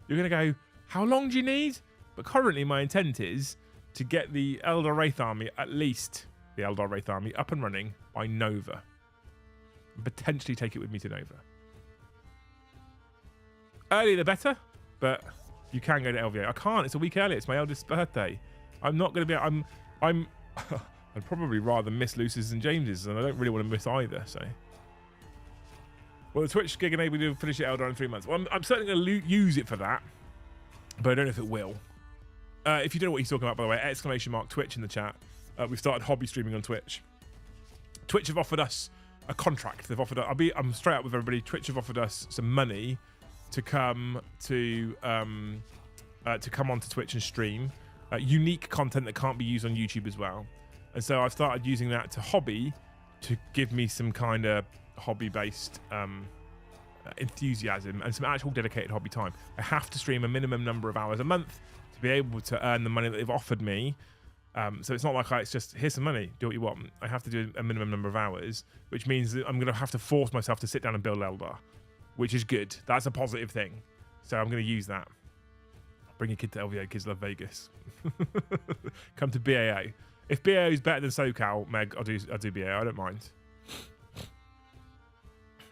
A: going to go, how long do you need? But currently my intent is to get the Eldar Wraith Army, at least the Eldar Wraith Army, up and running by Nova. And potentially take it with me to Nova. Earlier the better, but you can go to LVA. I can't, it's a week earlier. It's my eldest's birthday. I'm not going to be, I'd probably rather miss Luce's and James's, and I don't really want to miss either, so. Well, the Twitch gig enabled you to finish it Eldar in 3 months. Well, I'm certainly going to use it for that, but I don't know if it will. If you don't know what he's talking about, by the way, !Twitch in the chat. We've started hobby streaming on Twitch. Twitch have offered us a contract. They've offered. I'm straight up with everybody. Twitch have offered us some money to come onto Twitch and stream unique content that can't be used on YouTube as well. And so I've started using that to hobby to give me some kind of hobby-based enthusiasm and some actual dedicated hobby time. I have to stream a minimum number of hours a month to be able to earn the money that they've offered me. So it's not like it's just, here's some money, do what you want. I have to do a minimum number of hours, which means that I'm going to have to force myself to sit down and build Eldar, which is good. That's a positive thing. So I'm going to use that. Bring your kid to LVO. Kids love Vegas. Come to BAO. If BAO is better than SoCal, Meg, I'll do BAO. I don't mind.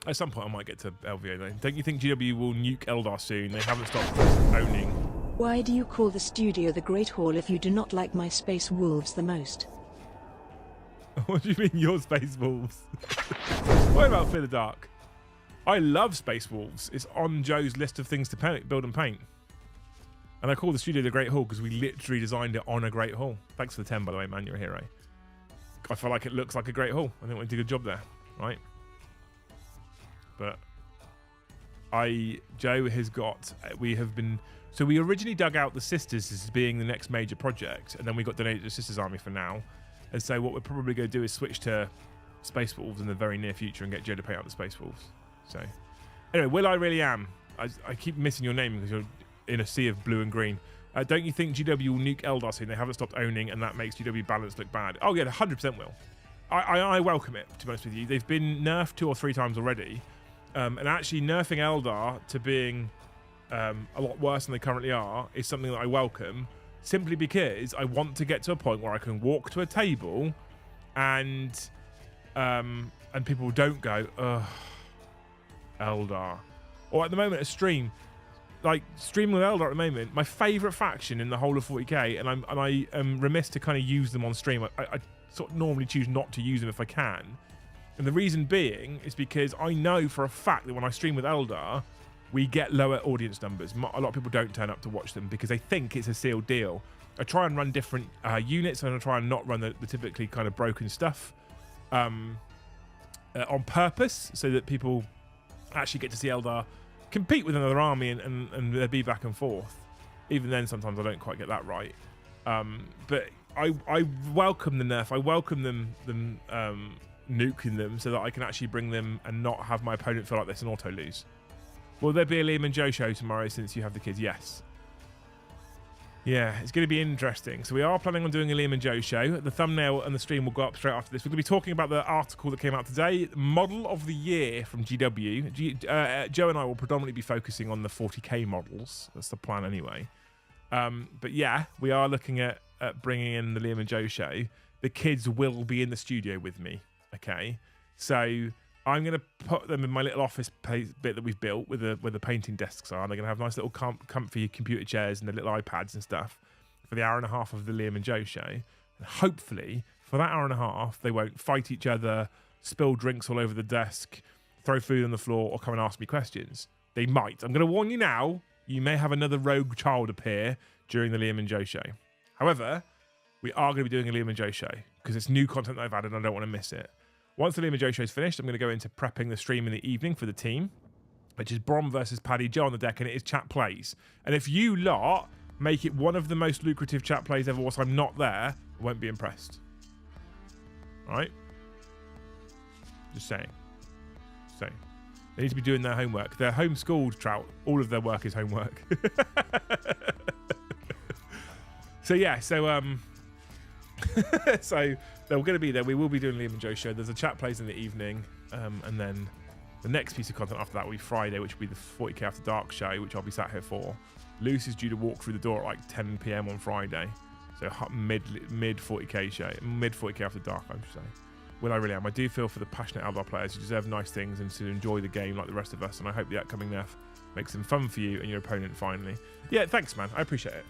A: At some point, I might get to LVO though. Don't you think GW will nuke Eldar soon? They haven't stopped owning.
B: Why do you call the studio the Great Hall if you do not like my Space Wolves the most?
A: What do you mean your Space Wolves? What about Fear the Dark? I love Space Wolves. It's on Joe's list of things to build and paint. And I call the studio the Great Hall because we literally designed it on a Great Hall. Thanks for the 10, by the way, man. You're a hero. I feel like it looks like a Great Hall. I think we did a good job there, right? But Joe has got, so we originally dug out the Sisters as being the next major project, and then we got donated to the Sisters Army for now. And so what we're probably going to do is switch to Space Wolves in the very near future and get Joe to paint out the Space Wolves. So anyway, Will I Really Am. I keep missing your name because you're in a sea of blue and green. Don't you think GW will nuke Eldar soon? They haven't stopped owning, and that makes GW balance look bad. Oh yeah, 100% will. I welcome it, to be honest with you. They've been nerfed 2 or 3 times already. And actually nerfing Eldar to being a lot worse than they currently are is something that I welcome, simply because I want to get to a point where I can walk to a table and people don't go, ugh, Eldar. Or at the moment, a stream. Like, streaming with Eldar at the moment, my favourite faction in the whole of 40k, and I am remiss to kind of use them on stream. I sort of normally choose not to use them if I can. And the reason being is because I know for a fact that when I stream with Eldar, we get lower audience numbers. A lot of people don't turn up to watch them because they think it's a sealed deal. I try and run different units, and I try and not run the typically kind of broken stuff on purpose, so that people actually get to see Eldar compete with another army and there be back and forth. Even then, sometimes I don't quite get that right. But I welcome the nerf. I welcome them nuking them so that I can actually bring them and not have my opponent feel like there's an auto lose. Will there be a Liam and Joe show tomorrow since you have the kids? Yes. Yeah, it's going to be interesting. So we are planning on doing a Liam and Joe show. The thumbnail and the stream will go up straight after this. We're going to be talking about the article that came out today, Model of the Year from GW. Joe and I will predominantly be focusing on the 40k models. That's the plan anyway. But yeah, we are looking at bringing in the Liam and Joe show. The kids will be in the studio with me. Okay, so I'm going to put them in my little office bit that we've built with the painting desks are. They're going to have nice little comfy computer chairs and the little iPads and stuff for the hour and a half of the Liam and Joe show. And hopefully, for that hour and a half, they won't fight each other, spill drinks all over the desk, throw food on the floor, or come and ask me questions. They might. I'm going to warn you now, you may have another rogue child appear during the Liam and Joe show. However, we are going to be doing a Liam and Joe show because it's new content that I've added and I don't want to miss it. Once the Liam and Joe show is finished, I'm going to go into prepping the stream in the evening for the team, which is Brom versus Paddy, Joe on the deck, and it is chat plays. And if you lot make it one of the most lucrative chat plays ever whilst I'm not there, I won't be impressed. All right? Just saying. They need to be doing their homework. They're homeschooled, Trout. All of their work is homework. So yeah, so they're going to be there. We will be doing Liam and Joe show. There's a chat plays in the evening, and then the next piece of content after that will be Friday, which will be the 40k After Dark show, which I'll be sat here for. Luce is due to walk through the door at like 10 p.m. on Friday, so mid 40k show, mid 40k After Dark, I'm saying. Will I Really Am. I do feel for the passionate Eldar players who deserve nice things and to enjoy the game like the rest of us, and I hope the upcoming nerf makes them fun for you and your opponent finally. Yeah, thanks, man. I appreciate it.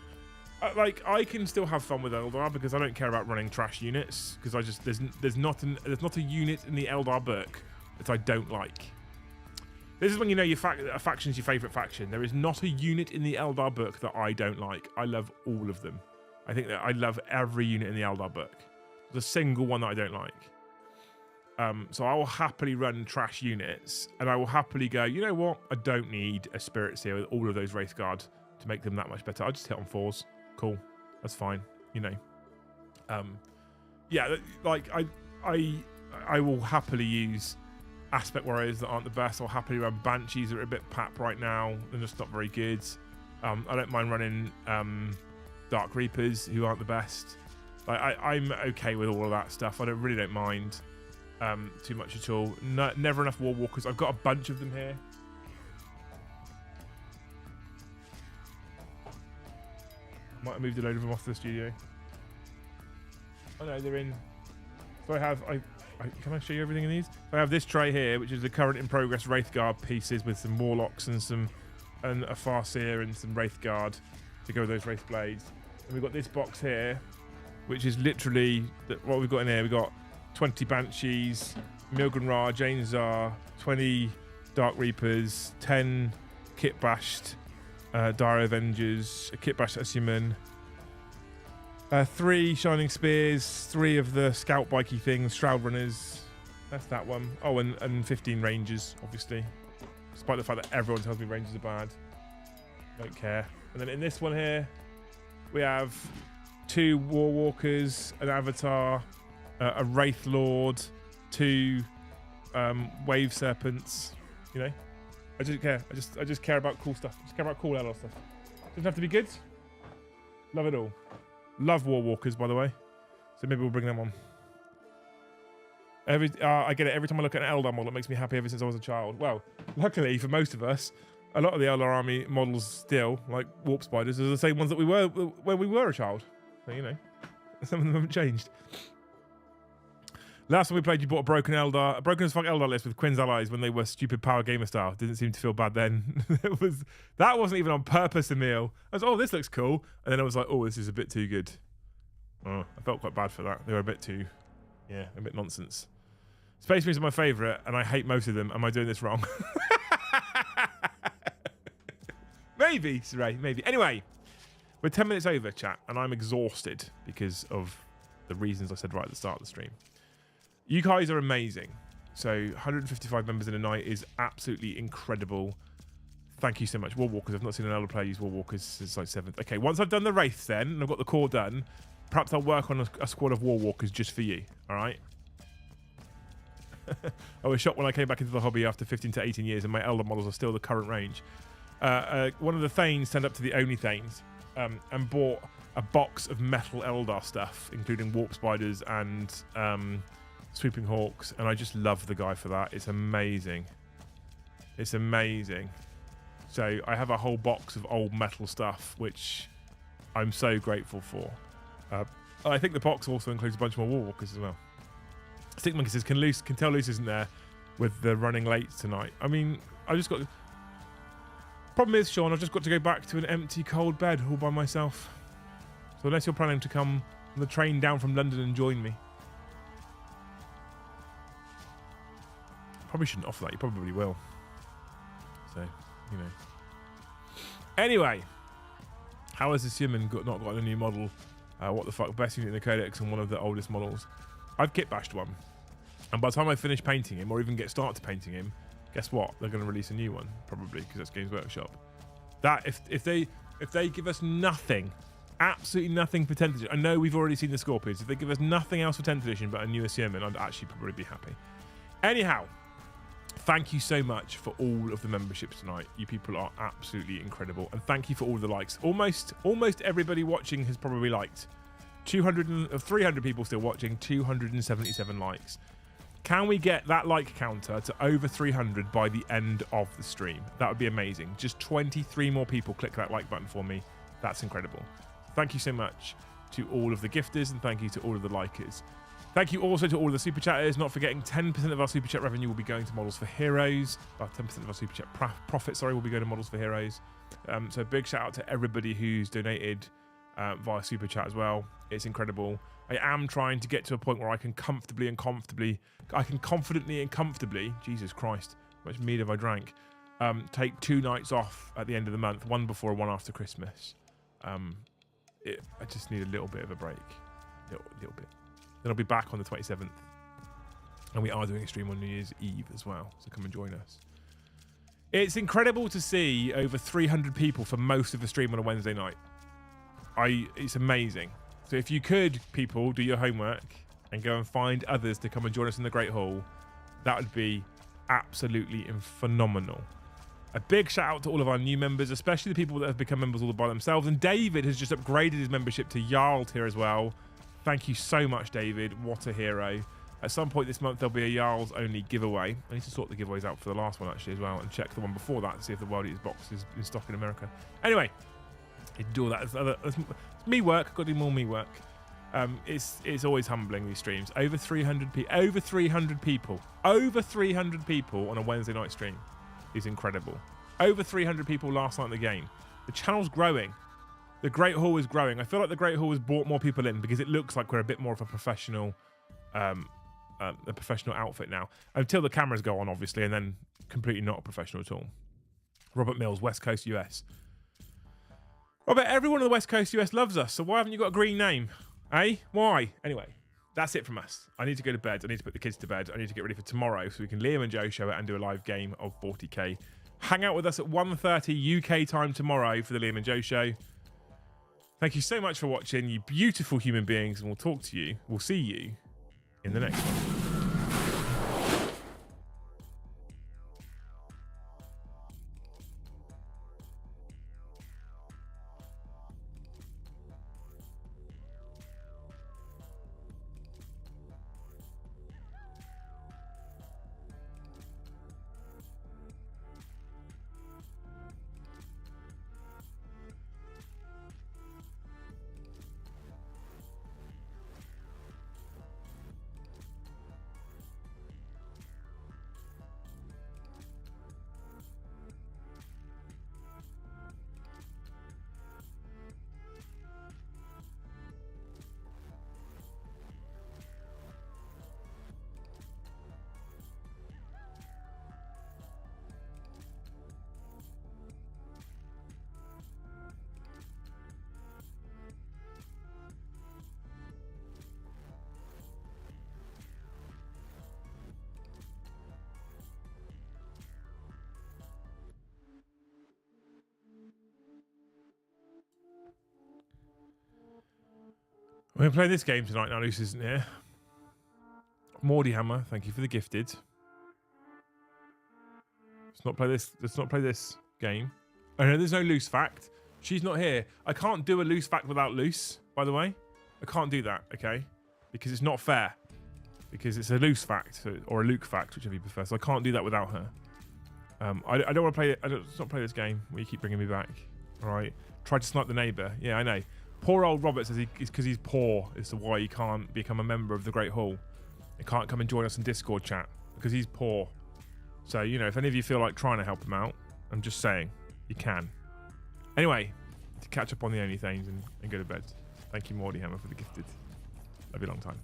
A: I can still have fun with Eldar because I don't care about running trash units because there's not a unit in the Eldar book that I don't like. This is when you know a faction's your favourite faction. There is not a unit in the Eldar book that I don't like. I love all of them. I think that I love every unit in the Eldar book. There's a single one that I don't like. So I will happily run trash units, and I will happily go, you know what? I don't need a Spirit Seer with all of those Wraith Guard to make them that much better. I'll just hit on 4s. Cool. That's fine. You know. Yeah, like I will happily use Aspect Warriors that aren't the best. I'll happily run Banshees that are a bit pap right now. They're just not very good. I don't mind running Dark Reapers who aren't the best. Like I'm okay with all of that stuff. I really don't mind too much at all. Never enough War Walkers. I've got a bunch of them here. Might have moved a load of them off to the studio. Oh no, they're in. So I have. Can I show you everything in these? I have this tray here, which is the current in progress Wraithguard pieces with some Warlocks and a Farseer and some Wraithguard to go with those Wraith Blades. And we've got this box here, which is literally what we've got in here. We've got 20 Banshees, Milgun Ra, Jane Zar, 20 Dark Reapers, 10 Kit Bashed Dire Avengers, a Kit Bashed Essuman, 3 Shining Spears, 3 of the Scout Bikey things, Shroud Runners. That's that one. Oh, and 15 Rangers, obviously. Despite the fact that everyone tells me Rangers are bad. Don't care. And then in this one here, we have 2 War Walkers, an Avatar, a Wraith Lord, 2 Wave Serpents. You know, I just care. I just care about cool stuff. I just care about cool LL stuff. Doesn't have to be good. Love it all. Love War Walkers, by the way. So maybe we'll bring them on. I get it. Every time I look at an Eldar model, it makes me happy ever since I was a child. Well, luckily for most of us, a lot of the Eldar army models still, like Warp Spiders, are the same ones that we were when we were a child. So, you know, some of them haven't changed. Last time we played, you bought a broken as fuck Eldar list with Quinn's allies when they were stupid power gamer style. Didn't seem to feel bad then. That wasn't even on purpose, Emil. I was, oh, this looks cool. And then I was like, oh, this is a bit too good. Oh, I felt quite bad for that. They were a bit too, yeah, a bit nonsense. Space Marines are my favourite, and I hate most of them. Am I doing this wrong? Maybe, Saray, maybe. Anyway, we're 10 minutes over, chat, and I'm exhausted because of the reasons I said right at the start of the stream. You guys are amazing. So 155 members in a night is absolutely incredible. Thank you so much. War Walkers. I've not seen an Elder player use War Walkers since like 7th. Okay, once I've done the Wraiths then, and I've got the core done, perhaps I'll work on a squad of War Walkers just for you. All right? I was shocked when I came back into the hobby after 15 to 18 years and my Elder models are still the current range. One of the Thanes turned up to the Only Thanes and bought a box of metal Eldar stuff, including Warp Spiders and Sweeping Hawks, and I just love the guy for that. It's amazing. It's amazing. So I have a whole box of old metal stuff, which I'm so grateful for. I think the box also includes a bunch more War Walkers as well. Stick Monkey says, can tell Luce isn't there with the running late tonight. I mean, I just got... Problem is, Sean, I've just got to go back to an empty, cold bed all by myself. So unless you're planning to come on the train down from London and join me. Probably shouldn't offer that. You probably will. So, you know. Anyway, how has this human not got a new model? What the fuck? Best unit in the Codex and one of the oldest models. I've kit bashed one. And by the time I finish painting him, or even get started painting him, guess what? They're going to release a new one, probably, because that's Games Workshop. That if they give us nothing, absolutely nothing for 10th edition. I know we've already seen the Scorpions. If they give us nothing else for 10th edition but a new Asierman, I'd actually probably be happy. Anyhow, thank you so much for all of the memberships tonight. You people are absolutely incredible, and thank you for all the likes. Almost everybody watching has probably liked. 300 people still watching. 277 likes. Can we get that like counter to over 300 by the end of the stream? That would be amazing. Just 23 more people click that like button for me. That's incredible. Thank you so much to all of the gifters, and thank you to all of the likers. Thank you also to all of the super chatters. Not forgetting 10% of our super chat revenue will be going to Models for Heroes. 10% of our super chat profit, will be going to Models for Heroes. So big shout out to everybody who's donated via super chat as well. It's incredible. I am trying to get to a point where I can confidently and comfortably, Jesus Christ, how much mead have I drank? Take 2 nights off at the end of the month, one before and one after Christmas. I just need a little bit of a break, little bit. Then I'll be back on the 27th. And we are doing a stream on New Year's Eve as well, so come and join us. It's incredible to see over 300 people for most of the stream on a Wednesday night. It's amazing. So if you could, people, do your homework and go and find others to come and join us in the Great Hall, that would be absolutely phenomenal. A big shout out to all of our new members, especially the people that have become members all by themselves. And David has just upgraded his membership to Jarl tier as well. Thank you so much, David. What a hero. At some point this month, there'll be a Jarl's only giveaway. I need to sort the giveaways out for the last one actually as well and check the one before that to see if the World Eaters box is in stock in America. Anyway, you do all that. It's me work. Got to do more me work. It's always humbling, these streams. Over 300 people on a Wednesday night stream is incredible. Over 300 people last night in the game. The channel's growing. The Great Hall is growing. I feel like the Great Hall has brought more people in because it looks like we're a bit more of a professional outfit now. Until the cameras go on, obviously, and then completely not professional at all. Robert Mills, West Coast US. Robert, everyone on the West Coast US loves us, so why haven't you got a green name? Eh? Why? Anyway, that's it from us. I need to go to bed. I need to put the kids to bed. I need to get ready for tomorrow so we can Liam and Joe show it and do a live game of 40k. Hang out with us at 1:30 UK time tomorrow for the Liam and Joe show. Thank you so much for watching, you beautiful human beings, and we'll see you in the next one. We're going to play this game tonight now, Luce isn't here. Warhammer, thank you for the gifted. Let's not play this game. Oh no, there's no loose fact. She's not here. I can't do a loose fact without Luce, by the way. I can't do that, okay? Because it's not fair. Because it's a loose fact, or a Luke fact, whichever you prefer. So I can't do that without her. I don't want to play it. Let's not play this game where you keep bringing me back. All right. Try to snipe the neighbour. Yeah, I know. Poor old Robert says it's because he's poor as to why he can't become a member of the Great Hall. He can't come and join us in Discord chat because he's poor. So, you know, if any of you feel like trying to help him out, I'm just saying, you can. Anyway, to catch up on the only things and go to bed. Thank you, Mordy Hammer, for the gifted. Love you long time.